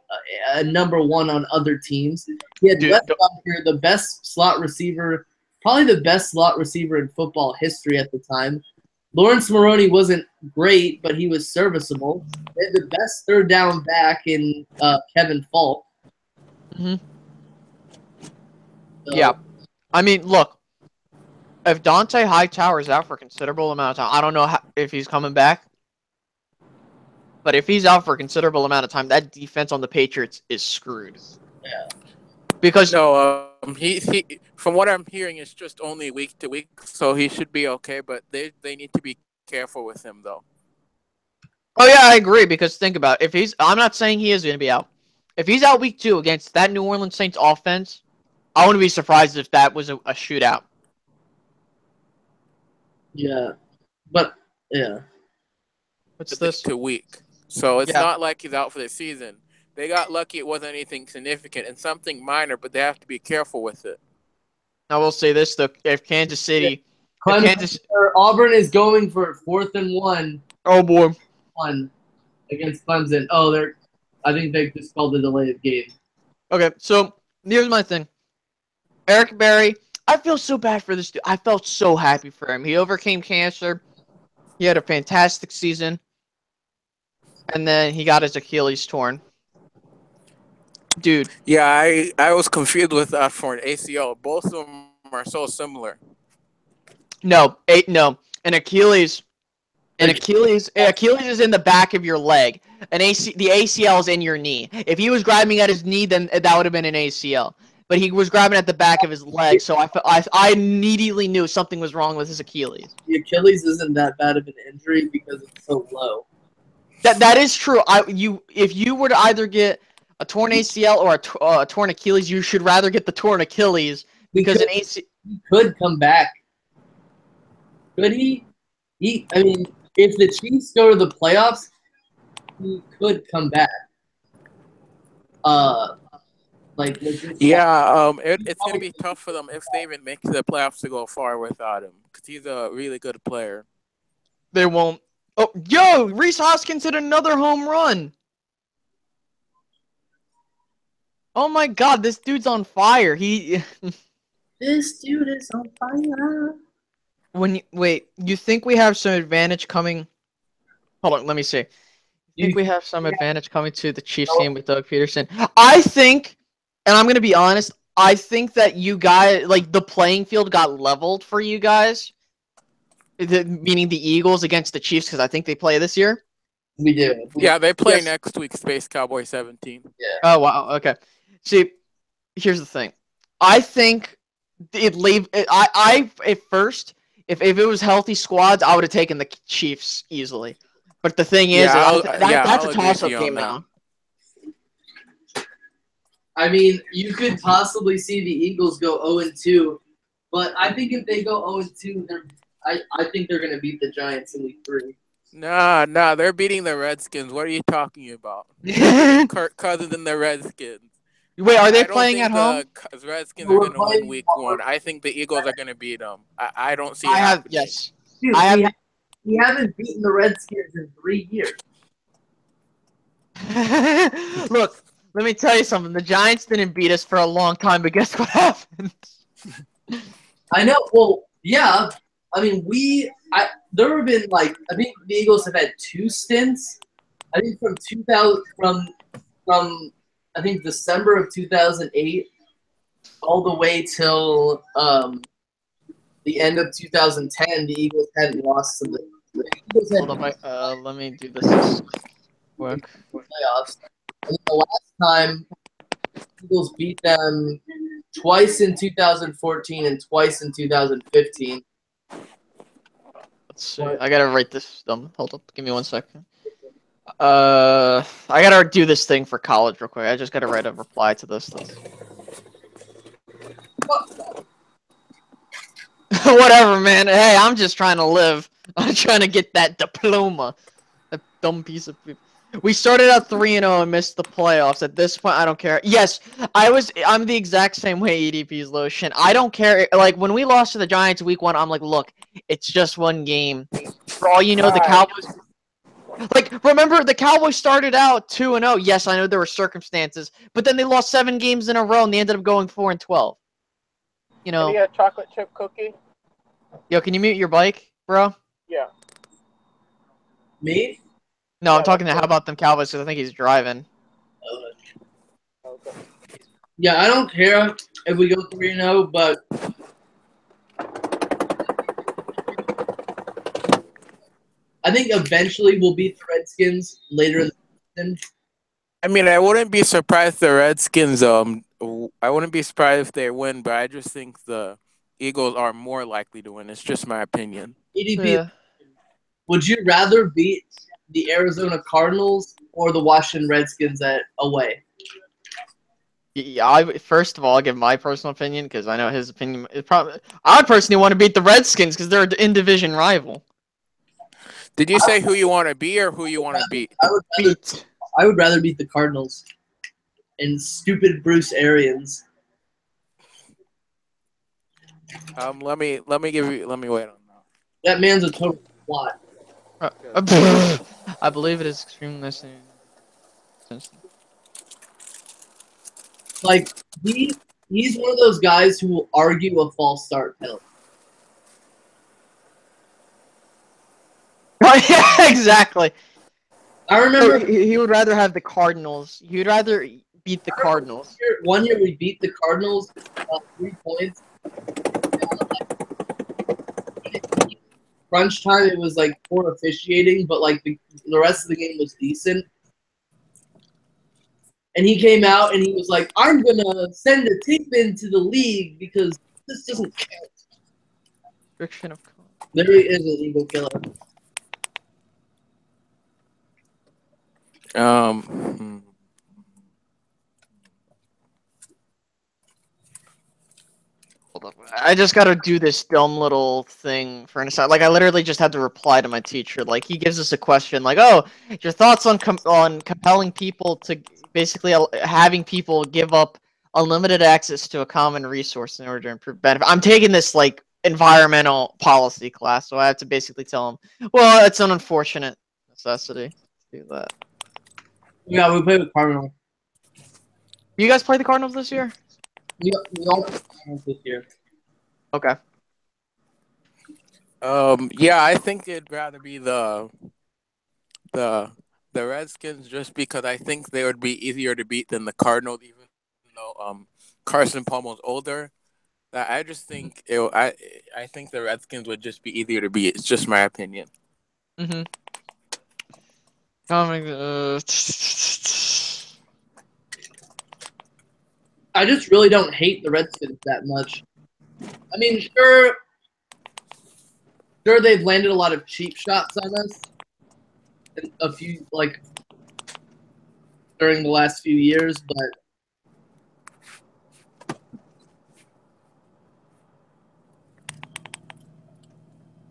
a number 1 on other teams. He had Wes Welker, the best slot receiver, probably the best slot receiver in football history at the time. Lawrence Maroney wasn't great, but he was serviceable. They had the best third down back in Kevin Falk. Mm-hmm. So, yeah. I mean, look, if Dante Hightower is out for a considerable amount of time, I don't know if he's coming back. But if he's out for a considerable amount of time, that defense on the Patriots is screwed. Yeah. Because he from what I'm hearing, it's just only week to week, so he should be okay. But they need to be careful with him, though. Oh yeah, I agree. Because think about it. I'm not saying he is going to be out. If he's out week 2 against that New Orleans Saints offense, I wouldn't be surprised if that was a shootout. Yeah, but yeah. What's this? 2 week. So it's not like he's out for the season. They got lucky it wasn't anything significant and something minor, but they have to be careful with it. I will say this, though. If Kansas City... Auburn is going for 4th and 1. Oh, boy. 1 against Clemson. Oh, I think they just called the delayed game. Okay, so here's my thing. Eric Berry, I feel so bad for this dude. I felt so happy for him. He overcame cancer. He had a fantastic season. And then he got his Achilles torn. Dude. Yeah, I was confused with that for an ACL. Both of them are so similar. No, no. An Achilles. Achilles is in the back of your leg. The ACL is in your knee. If he was grabbing at his knee, then that would have been an ACL. But he was grabbing at the back of his leg, so I immediately knew something was wrong with his Achilles. The Achilles isn't that bad of an injury because it's so low. That is true. If you were to either get a torn ACL or a torn Achilles, you should rather get the torn Achilles because he could come back. Could he? I mean, if the Chiefs go to the playoffs, he could come back. It's gonna be tough for them if they even make the playoffs to go far without him because he's a really good player. They won't. Oh, yo, Reese Hoskins hit another home run. Oh my God, this dude's on fire. This dude is on fire. You think we have some advantage coming? Hold on, let me see. You think we have some advantage coming to the Chiefs game with Doug Peterson? I think, and I'm gonna be honest, I think that you guys, like, the playing field got leveled for you guys. Meaning the Eagles against the Chiefs, because I think they play this year. We do. Yeah, they play next week, Space Cowboy 17. Yeah. Oh, wow. Okay. See, here's the thing. I think if it was healthy squads, I would have taken the Chiefs easily. But the thing is, that's a toss-up game now. I mean, you could possibly see the Eagles go 0-2, but I think if they go 0-2, I think they're going to beat the Giants in Week 3. Nah, they're beating the Redskins. What are you talking about? Kirk Cousins and the Redskins. Wait, are they playing at home? The Redskins are going to win Week 1. I think the Eagles are going to beat them. I don't see it. Yes. Dude, we haven't beaten the Redskins in 3 years. Look, let me tell you something. The Giants didn't beat us for a long time, but guess what happened? I know. Well, yeah. I mean, there have been, like, I think the Eagles have had 2 stints. I think from I think December of 2008 all the way till the end of 2010, the Eagles hadn't lost to the Eagles. Hold on, let me do this work. Playoffs. And the last time, the Eagles beat them twice in 2014 and twice in 2015. Let's see. I gotta write this down. Hold up. Give me 1 second. I gotta do this thing for college real quick. I just gotta write a reply to this thing. Whatever, man. Hey, I'm just trying to live. I'm trying to get that diploma. That dumb piece of... We started out 3-0 and missed the playoffs. At this point, I don't care. Yes, I'm the exact same way EDP's Lotion. I don't care. Like, when we lost to the Giants Week 1, I'm like, look, it's just one game. For all you know, the Cowboys... Like, remember, the Cowboys started out 2-0. Yes, I know there were circumstances. But then they lost 7 games in a row, and they ended up going 4-12. You know... Can you get a chocolate chip cookie? Yo, can you mute your bike, bro? Yeah. Me? No, I'm talking to how about them Cowboys, because I think he's driving. Okay. Yeah, I don't care if we go 3-0, but... I think eventually we'll beat the Redskins later in the season. I mean, I wouldn't be surprised if the Redskins, I wouldn't be surprised if they win, but I just think the Eagles are more likely to win. It's just my opinion. EDP, would you rather beat the Arizona Cardinals or the Washington Redskins away? Yeah, first of all, I'll give my personal opinion, because I know his opinion is probably... I personally want to beat the Redskins, because they're an in-division rival. Did you say who you want to be or who you want to beat? I would rather beat the Cardinals and stupid Bruce Arians. Let me wait on that. That man's a total twat. I believe it is extremely listening. Like, he's one of those guys who will argue a false start penalty. Yeah, exactly. I remember he would rather have the Cardinals. He'd rather beat the Cardinals. One year we beat the Cardinals 3 points. crunch time, it was like poor officiating, but like the rest of the game was decent. And he came out and he was like, "I'm gonna send a tape into the league because this doesn't count." Restriction of. There he is, a legal killer. Hold up. I just gotta do this dumb little thing for an aside. Like, I literally just had to reply to my teacher. Like, he gives us a question, like, "Oh, your thoughts on compelling people to basically having people give up unlimited access to a common resource in order to improve benefit." I'm taking this like environmental policy class, so I have to basically tell him, "Well, it's an unfortunate necessity to do that." Yeah, we played with Cardinal. You guys play the Cardinals this year? We all played Cardinals this year. Okay. Yeah, I think it'd rather be the Redskins, just because I think they would be easier to beat than the Cardinals, even though Carson Palmer's older. I just think I think the Redskins would just be easier to beat. It's just my opinion. Mm-hmm. I just really don't hate the Redskins that much. I mean, sure they've landed a lot of cheap shots on us. A few, like, during the last few years, but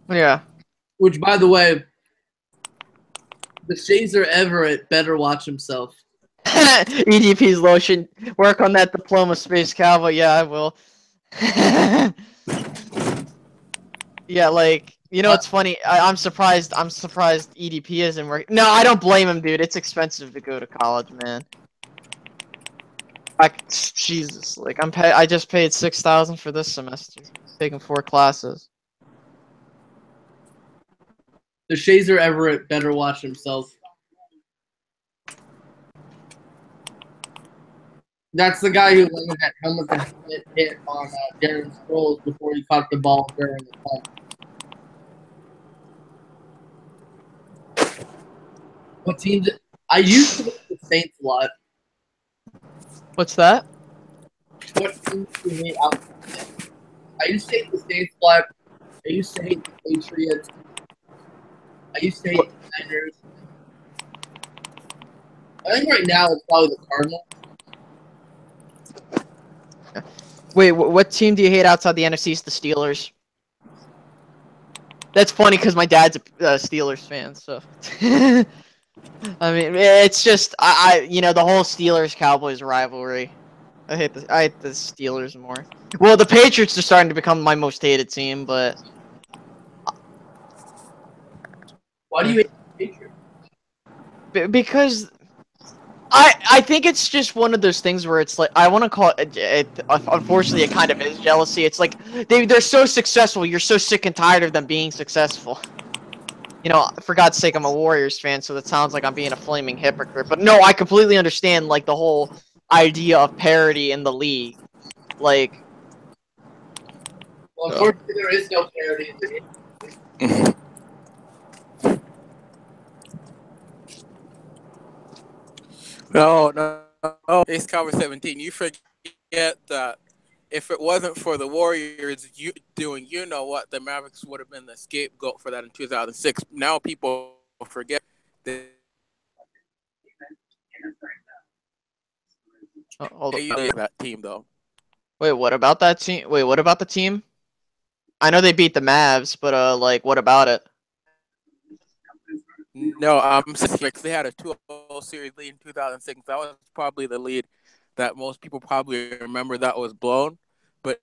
Yeah. which, by the way, the Shazer Everett better watch himself. EDP's lotion. Work on that diploma, Space Cowboy. Yeah, I will. Yeah, like, you know, it's funny. I'm surprised. I'm surprised EDP isn't working. No, I don't blame him, dude. It's expensive to go to college, man. Jesus, like I just paid 6,000 for this semester, taking 4 classes. The Shazer Everett better watch himself. That's the guy who landed that helmet hit on Darren Sproles before he caught the ball during the punt. What teams? I used to hate the Saints a lot. What's that? What teams do you hate out there? I used to hate the Saints a lot. I used to hate the Patriots. I used to hate the Niners. I think right now it's probably the Cardinals. Wait, what team do you hate outside the NFC? It's the Steelers. That's funny because my dad's a Steelers fan, so. I mean, it's just you know, the whole Steelers Cowboys rivalry. I hate the Steelers more. Well, the Patriots are starting to become my most hated team, but Why do you hate the Patriots? because I think it's just one of those things where it's like, I want to call it, unfortunately it kind of is jealousy. It's like they're so successful, you're so sick and tired of them being successful. You know, for God's sake, I'm a Warriors fan, so that sounds like I'm being a flaming hypocrite. But no, I completely understand, like, the whole idea of parity in the league. Like, Well, unfortunately, there is no parity in the game. No. Ace Cowboy 17. You forget that if it wasn't for the Warriors doing you know what, the Mavericks would have been the scapegoat for that in 2006. Now people forget that that team, though. wait, what about that team? Wait, what about the team? I know they beat the Mavs, but like, what about it? No, I'm saying they had a 2-0 series lead in 2006. That was probably the lead that most people probably remember that was blown. But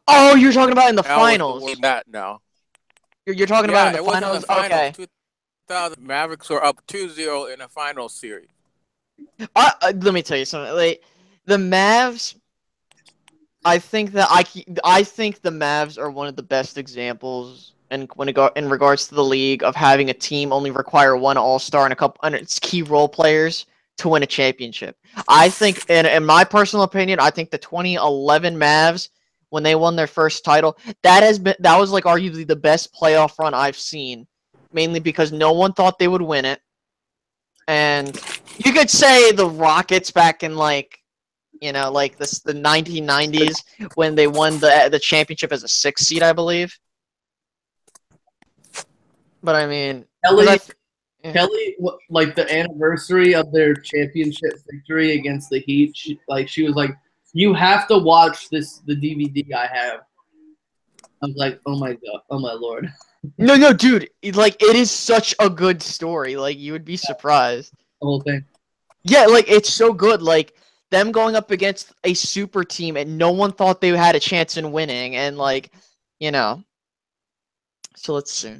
oh, you're talking about in the finals. That now. You're talking about in the finals? In the finals. Okay. 2000 Mavericks were up 2-0 in a finals series. Let me tell you something. Like, the Mavs, I think the Mavs are one of the best examples in regards to the league of having a team only require one All-Star and its key role players to win a championship. I think, in my personal opinion, I think the 2011 Mavs when they won their first title. That was like arguably the best playoff run I've seen, mainly because no one thought they would win it. And you could say the Rockets back in like, you know, like the 1990s when they won the championship as a 6th seed, I believe. But I mean, Kelly, like the anniversary of their championship victory against the Heat, she was like, "You have to watch the DVD I have." I was like, "Oh my god, oh my lord." No, dude, it is such a good story. Like, you would be surprised. The whole thing. Yeah, like, it's so good. Like, them going up against a super team and no one thought they had a chance in winning. And, like, you know. So let's see.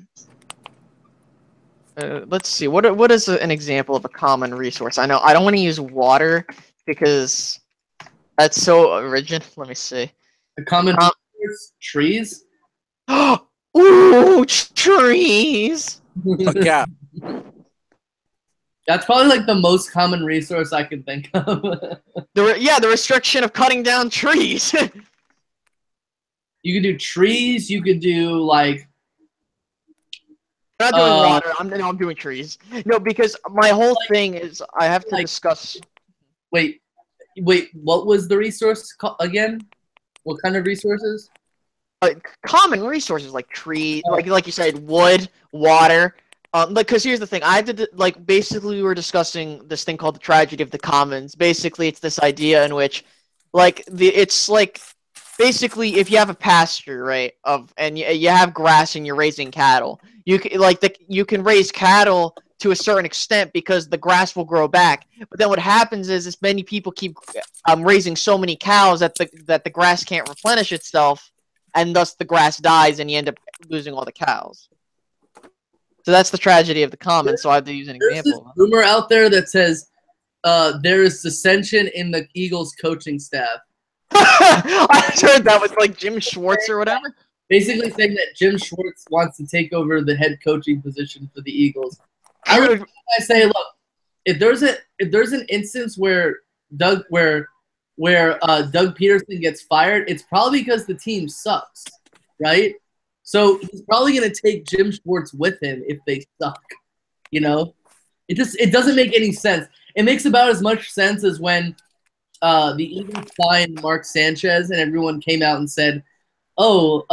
Let's see. What is an example of a common resource? I know I don't want to use water because that's so original. Let me see. A common resource? Trees? Ooh, trees! Yeah. That's probably like the most common resource I can think of. The restriction of cutting down trees. You could do trees. You could do like. I'm not doing water. I'm doing trees. No, because my whole thing is I have to discuss. Wait. What was the resource again? What kind of resources? Common resources like trees, like you said, wood, water. Because here's the thing, I had to basically we were discussing this thing called the tragedy of the commons. Basically, it's this idea in which, it's like basically if you have a pasture, right, and you have grass and you're raising cattle, you can raise cattle to a certain extent because the grass will grow back. But then what happens is many people keep raising so many cows that the grass can't replenish itself. And thus the grass dies and you end up losing all the cows. So that's the tragedy of the commons, so I have to use an example. There's this rumor out there that says there is dissension in the Eagles coaching staff. I heard that was like Jim Schwartz or whatever. Basically saying that Jim Schwartz wants to take over the head coaching position for the Eagles. I say, look, if there's an instance where Doug Peterson gets fired, it's probably because the team sucks, right? So he's probably going to take Jim Schwartz with him if they suck, you know? It doesn't make any sense. It makes about as much sense as when the Eagles signed Mark Sanchez and everyone came out and said, "Oh,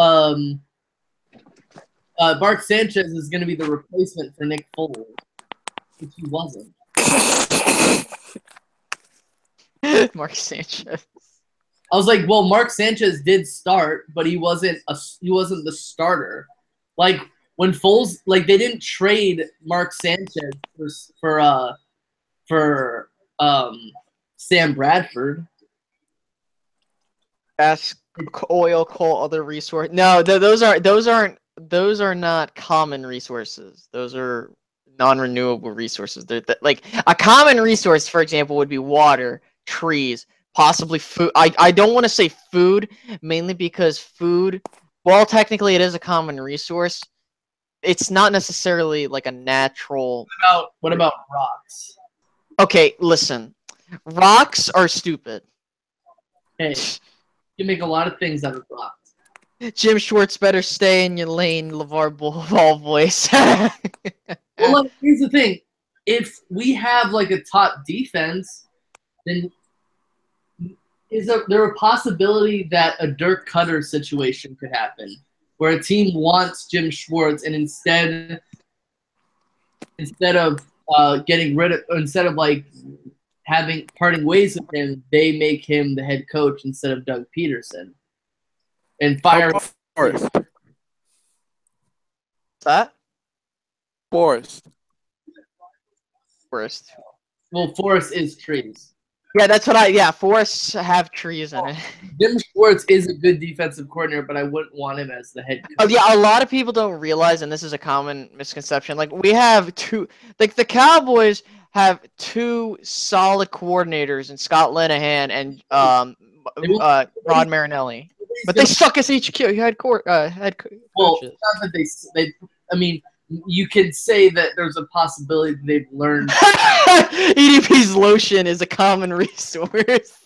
Mark Sanchez is going to be the replacement for Nick Foles," which he wasn't. Mark Sanchez. I was like, well, Mark Sanchez did start, but he wasn't the starter. Like when Foles, they didn't trade Mark Sanchez for Sam Bradford. Gas, oil, coal, other resource. No, those are not common resources. Those are non-renewable resources. Like a common resource, for example, would be water, trees, possibly food. I don't want to say food, mainly because food, while technically it is a common resource, it's not necessarily like a natural. What about rocks? Okay, listen. Rocks are stupid. Hey, you make a lot of things out of rocks. Jim Schwartz better stay in your lane, LeVar Ball voice. Well, look, here's the thing. If we have a top defense, then is there a possibility that a Dirk Cutter situation could happen where a team wants Jim Schwartz and instead of parting ways with him, they make him the head coach instead of Doug Peterson and fire Forrest. That? Forrest. Well, Forrest is trees. Yeah, that's what forests have trees in it. Jim Schwartz is a good defensive coordinator, but I wouldn't want him as the head coach. Oh yeah, a lot of people don't realize, and this is a common misconception. We have two, the Cowboys have two solid coordinators in Scott Linehan and Rod Marinelli, but they suck as HQ head coaches. Well, it's not that I mean, you could say that there's a possibility that they've learned. EDP's lotion is a common resource.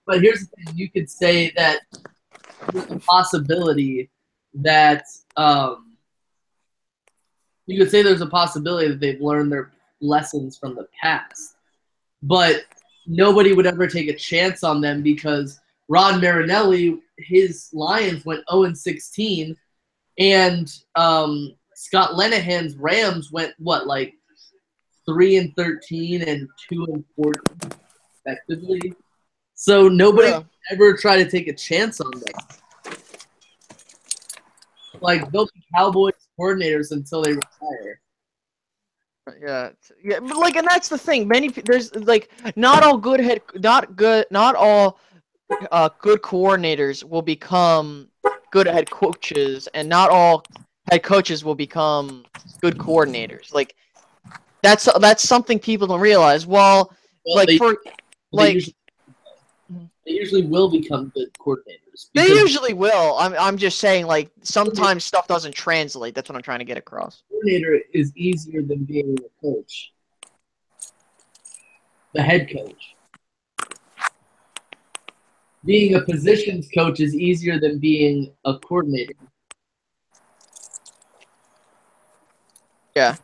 But here's the thing: you could say that there's a possibility that you could say there's a possibility that they've learned their lessons from the past, but nobody would ever take a chance on them because Rod Marinelli, his Lions went 0-16, and Scott Linehan's Rams went like 3-13 and 2-14 effectively. So nobody would ever try to take a chance on them. Like they'll be Cowboys coordinators until they retire. Yeah, but like, and that's the thing. There's like not all good coordinators will become good head coaches, and not all head coaches will become good coordinators. Like that's something people don't realize. Well, they usually will become good coordinators. They usually will. I'm just saying, like, sometimes stuff doesn't translate. That's what I'm trying to get across. Coordinator is easier than being a coach. The head coach. Being a positions coach is easier than being a coordinator. Yeah.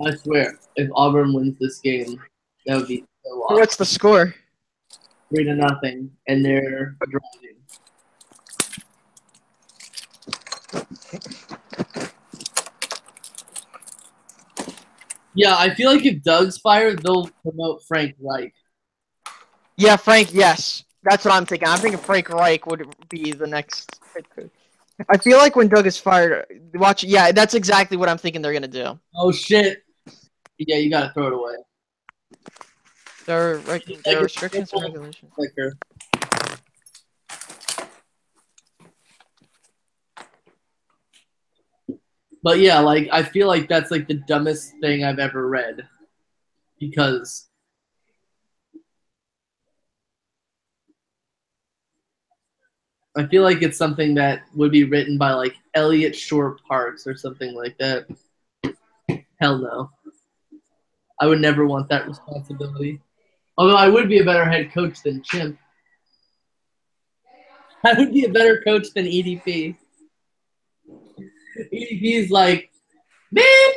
I swear, if Auburn wins this game, that would be so awesome. What's the score? 3-0, and they're driving. Yeah, I feel like if Doug's fired, they'll promote Frank Reich. Yeah, Frank. Yes, that's what I'm thinking. I'm thinking Frank Reich would be the next head coach. I feel like when Doug is fired, watch. Yeah, that's exactly what I'm thinking they're gonna do. Oh shit! Yeah, you gotta throw it away. There are restrictions and regulations. But yeah, like I feel like that's like the dumbest thing I've ever read, because I feel like it's something that would be written by like Elliot Shore Parks or something like that. Hell no. I would never want that responsibility. Although I would be a better head coach than Chimp. I would be a better coach than EDP. EDP's like, man,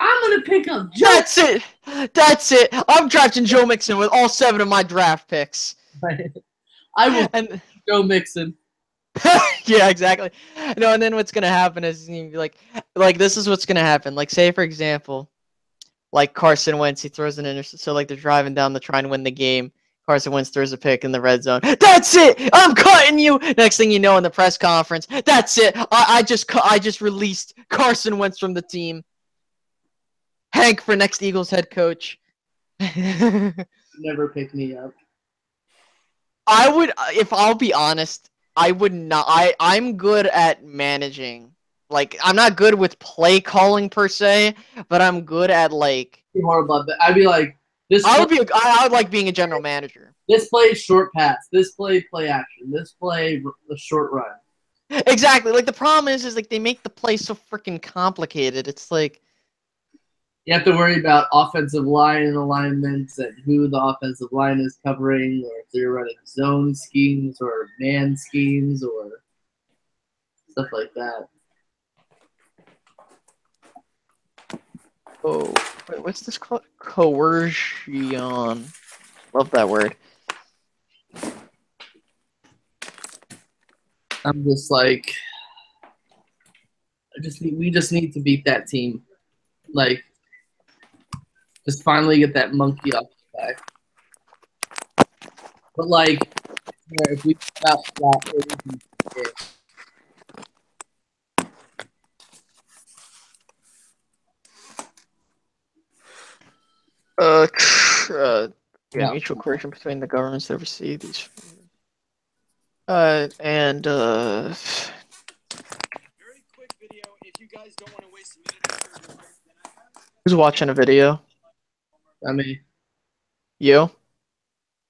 I'm going to pick up Joe. That's it. I'm drafting Joe Mixon with all 7 of my draft picks. I will Joe Mixon. Yeah, exactly. No, and then what's going to happen is like this is what's going to happen. Like, say, for example, like Carson Wentz, he throws an interception. So like they're driving down to try and win the game. Carson Wentz throws a pick in the red zone. That's it. I'm cutting you. Next thing you know, in the press conference, that's it. I just released Carson Wentz from the team. Hank for next Eagles head coach. Never pick me up. I would, if I'll be honest, I would not. I'm good at managing. Like, I'm not good with play calling per se, but I'm good at like. Horrible. I'd be like this. I would like being a general manager. This play short pass. This play action. This play the short run. Exactly. Like the problem is like they make the play so freaking complicated. It's like you have to worry about offensive line alignments and who the offensive line is covering, or if they're running zone schemes or man schemes or stuff like that. Oh, wait, what's this called? Coercion. Love that word. I'm just like, we just need to beat that team. Like, just finally get that monkey off the back. But like, if we stop that, Yeah, mutual coercion between the governments that oversee these. Very quick video. If you guys don't want to waste a minute. Who's watching a video? I mean, you.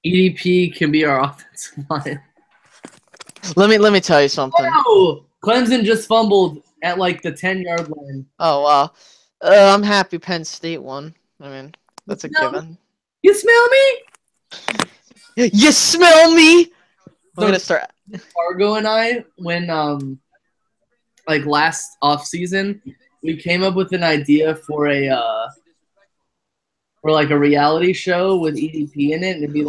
EDP can be our offensive line. Let me tell you something. Oh, Clemson just fumbled at like the 10-yard line. Oh wow. I'm happy Penn State won. I mean, that's a given. You smell me? You smell me? I'm So gonna start. Fargo and I, when like last off season, we came up with an idea for a for like a reality show with EDP in it, and it'd be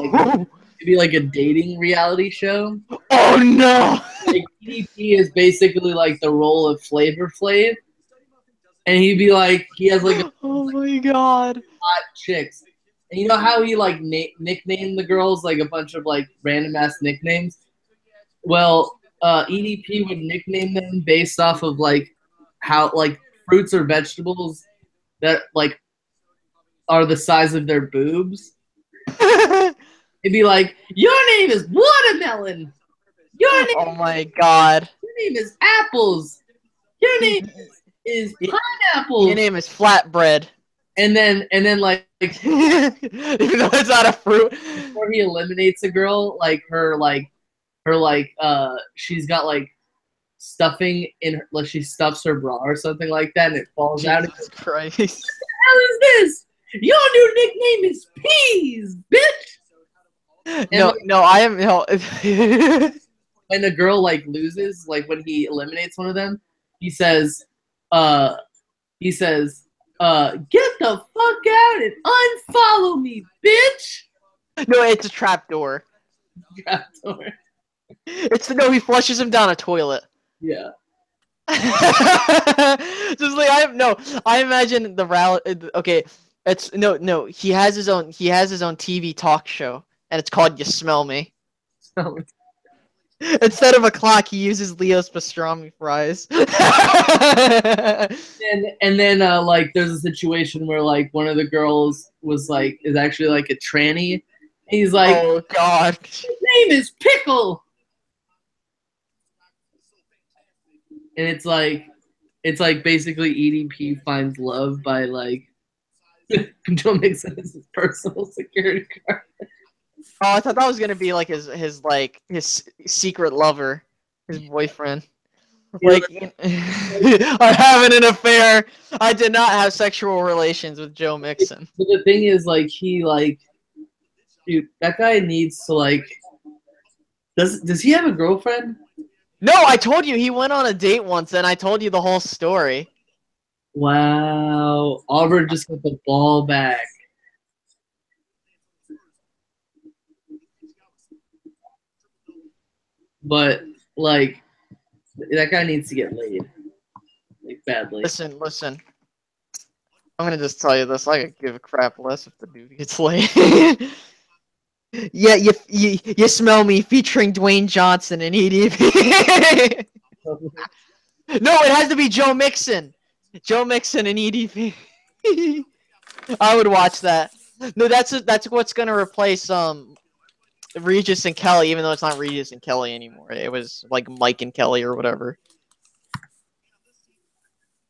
like a dating reality show. Oh no! Like EDP is basically like the role of Flavor Flav, and he'd be like he has like a Oh my god! hot chicks, and you know how he like nicknamed the girls like a bunch of like random ass nicknames. Well, EDP would nickname them based off of like how like fruits or vegetables that like are the size of their boobs. It'd be like, your name is watermelon. Your name, Oh my god! your name is apples. Your name is pineapples. Your name is flatbread. And then like Even though it's not a fruit. before he eliminates a girl, like her she's got like stuffing in her, like she stuffs her bra or something like that, and it falls out. Jesus Christ! What the hell is this? Your new nickname is Peas, bitch. No, like, no, I am no. when a girl like loses, like when he eliminates one of them, he says, get the fuck out and unfollow me, bitch. No, it's a trapdoor. Trapdoor. It's no, he flushes him down a toilet. Yeah. Just like I imagine the rally. Okay, it's no. He has his own TV talk show, and it's called "You Smell Me." So, Instead of a clock, he uses Leo's pastrami fries. and then like there's a situation where like one of the girls is actually like a tranny. And he's like, oh god. his name is Pickle. And it's like basically EDP finds love by like Joe Mixon is his personal security guard. Oh, I thought that was gonna be like his secret lover, his boyfriend. Like, I'm having an affair. I did not have sexual relations with Joe Mixon. But the thing is, like, dude, that guy needs to like. Does he have a girlfriend? No, I told you he went on a date once, and I told you the whole story. Wow, Auburn just got the ball back. But like, that guy needs to get laid, like badly. Listen. I'm gonna just tell you this. I could give a crap less if the dude gets laid. Yeah, you smell me featuring Dwayne Johnson and EDP. No, it has to be Joe Mixon. Joe Mixon and EDP. I would watch that. No, that's what's gonna replace Regis and Kelly, even though it's not Regis and Kelly anymore. It was like Mike and Kelly or whatever.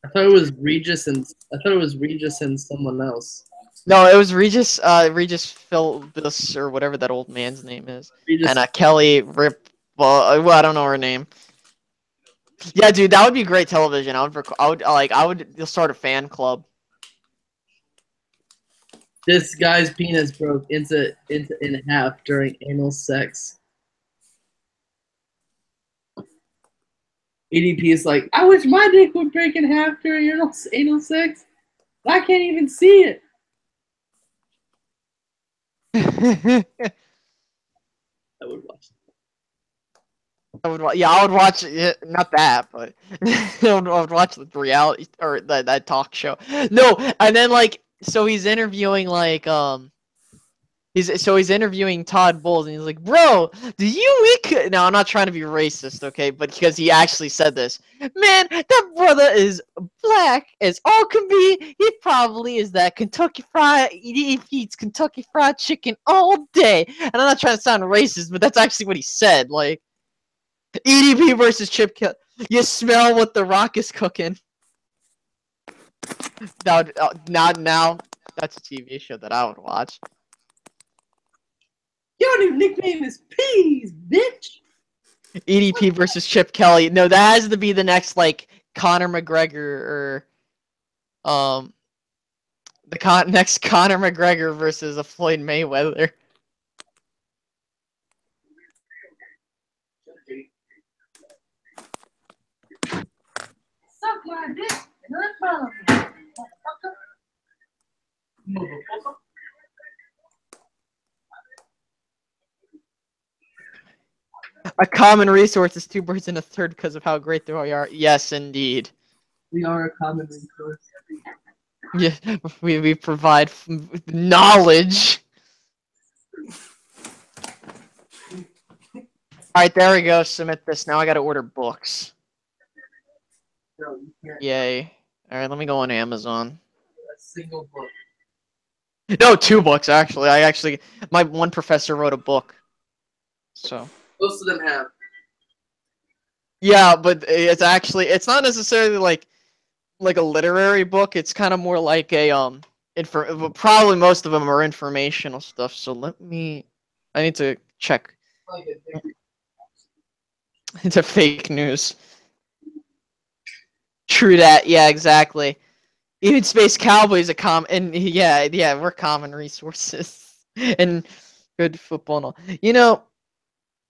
I thought it was Regis and someone else. No, it was Regis Philbus or whatever that old man's name is. Regis. And Kelly Rip. Well, I don't know her name. Yeah, dude, that would be great television. I would start a fan club. This guy's penis broke in half during anal sex. EDP is like, I wish my dick would break in half during anal sex. I can't even see it. I would watch. I would watch it. Not that, but I would watch the reality or that talk show. No, and then like, so he's interviewing like he's interviewing Todd Bowles, and he's like, "Bro, do you eat?" Now I'm not trying to be racist, okay, but because he actually said this, man, that brother is black as all can be. He probably is that Kentucky Fried. He eats Kentucky Fried Chicken all day, and I'm not trying to sound racist, but that's actually what he said. Like, EDP versus Chip Kelly. You smell what The Rock is cooking. Now, that's a TV show that I would watch. Your new nickname is Peas, bitch. EDP versus Chip Kelly. No, that has to be the next like Conor McGregor or Next Conor McGregor versus a Floyd Mayweather. Suck my dick and unfollow me, motherfucker. A common resource is two birds and a third because of how great they are. Yes, indeed. We are a common resource. Yeah, we provide knowledge. All right, there we go. Submit this. Now I got to order books. No, you can't. Yay. All right, let me go on Amazon. A single book. No, 2 books actually. My one professor wrote a book. So. Most of them have. Yeah, but it's not necessarily like a literary book. It's kind of more like a probably most of them are informational stuff. So I need to check Like into fake news. True that. Yeah, exactly. Even Space Cowboys we're common resources and good football and all. You know,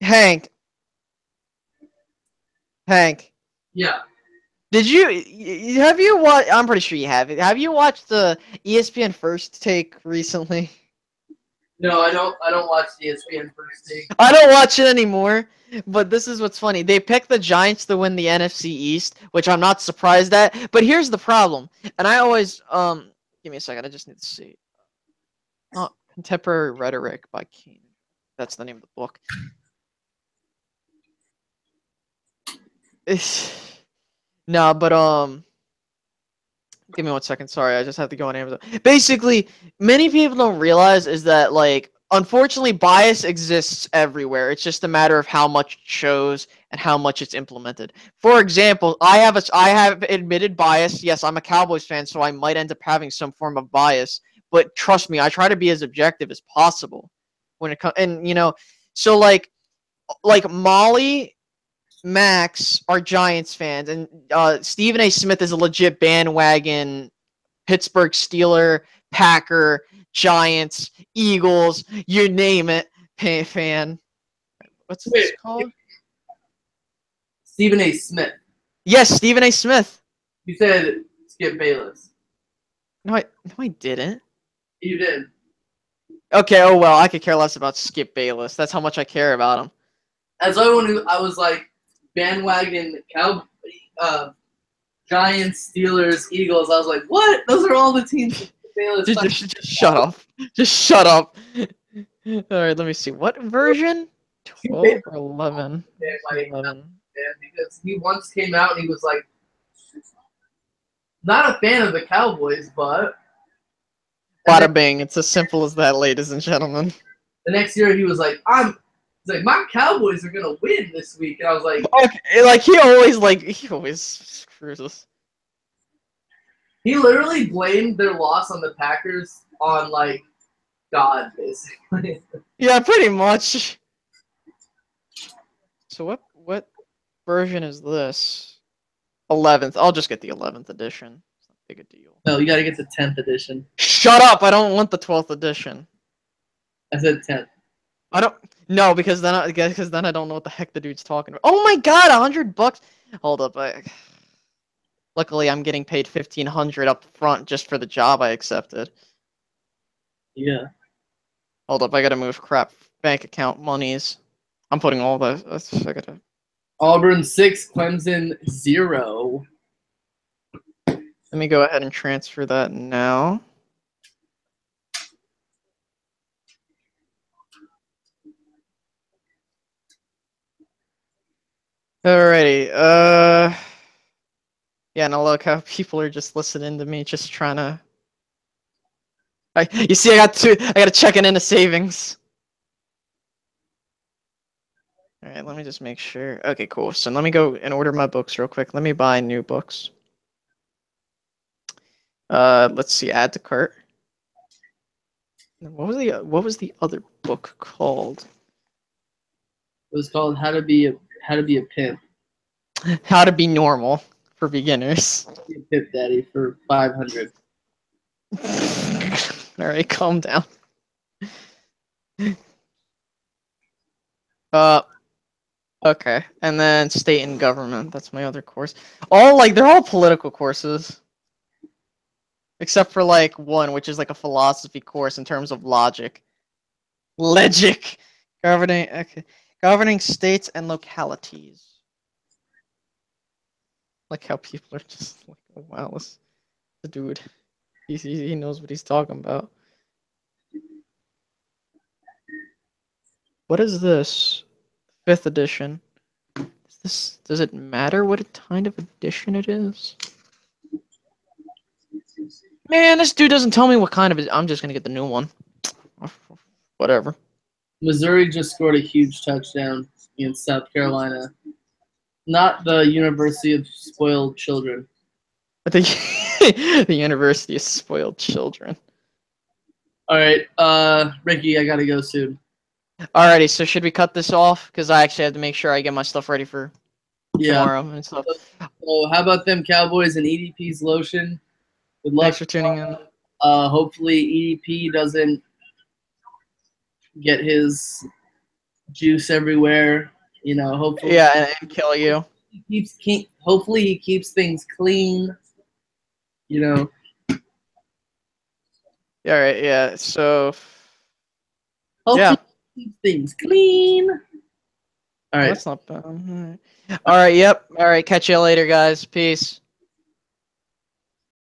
Hank. Yeah. Have you watched? I'm pretty sure you have. Have you watched the ESPN First Take recently? No, I don't watch the ESPN First Take. I don't watch it anymore. But this is what's funny. They picked the Giants to win the NFC East, which I'm not surprised at. But here's the problem. And I always give me a second. I just need to see. Oh, Contemporary Rhetoric by Keen. That's the name of the book. No, but give me 1 second. Sorry, I just have to go on Amazon. Basically, many people don't realize is that like unfortunately bias exists everywhere. It's just a matter of how much it shows and how much it's implemented. For example, I have admitted bias. Yes, I'm a Cowboys fan, so I might end up having some form of bias. But trust me, I try to be as objective as possible when it comes. And so like Molly, Max are Giants fans, and Stephen A. Smith is a legit bandwagon Pittsburgh Steeler, Packer, Giants, Eagles, you name it, fan. What's this called? Stephen A. Smith. Yes, Stephen A. Smith. You said Skip Bayless. No, I didn't. You did. Okay, oh well, I could care less about Skip Bayless. That's how much I care about him. As someone who I was like bandwagon Giants, Steelers, Eagles. I was like, what? Those are all the teams. Just shut up. Just shut up. All right, let me see. What version? 12 or 11? Yeah, like, 11. because he once came out and he was like, not a fan of the Cowboys, but. Bada bing. It's as simple as that, ladies and gentlemen. The next year he was like, he's like, my Cowboys are gonna win this week, and I was like, okay, like he always screws us. He literally blamed their loss on the Packers on like God, basically. Yeah, pretty much. So what version is this? 11th. I'll just get the 11th edition. It's not big a deal. No, you gotta get the 10th edition. Shut up! I don't want the 12th edition. I said 10th. I don't. No, because then I don't know what the heck the dude's talking about. Oh my God, $100. Hold up, luckily I'm getting paid $1,500 up front just for the job I accepted. Yeah. Hold up, I gotta move crap bank account monies. I'm putting all the. I gotta. Auburn 6, Clemson 0. Let me go ahead and transfer that now. Alrighty, yeah, now look how people are just listening to me, just trying to. You see, I gotta check it into savings. Alright, let me just make sure. Okay, cool. So let me go and order my books real quick. Let me buy new books. Let's see, add to cart. What was the other book called? It was called How to Be a Pimp. How to Be Normal for Beginners. Be a Pimp Daddy for $500. Alright, calm down. Okay. And then state and government. That's my other course. They're all political courses. Except for like one, which is like a philosophy course in terms of logic. Logic. Governing states and localities. Like how people are just like, oh wow, this the dude. He knows what he's talking about. What is this? 5th edition. Does it matter what kind of edition it is? Man, this dude doesn't tell me what kind of it. I'm just gonna get the new one. Whatever. Missouri just scored a huge touchdown against South Carolina. Not the University of Spoiled Children. I think the University of Spoiled Children. All right, Ricky, I gotta go soon. Alrighty, so should we cut this off? Because I actually have to make sure I get my stuff ready for tomorrow and stuff. So how about them Cowboys and EDP's lotion? Good luck. Thanks for tuning in. Hopefully EDP doesn't get his juice everywhere. You know, hopefully. Yeah, and kill you. Hopefully he keeps things clean. You know. All right. Yeah. So. Hopefully he keeps things clean. All right. That's not bad. All right. Yep. All right. Catch you later, guys. Peace.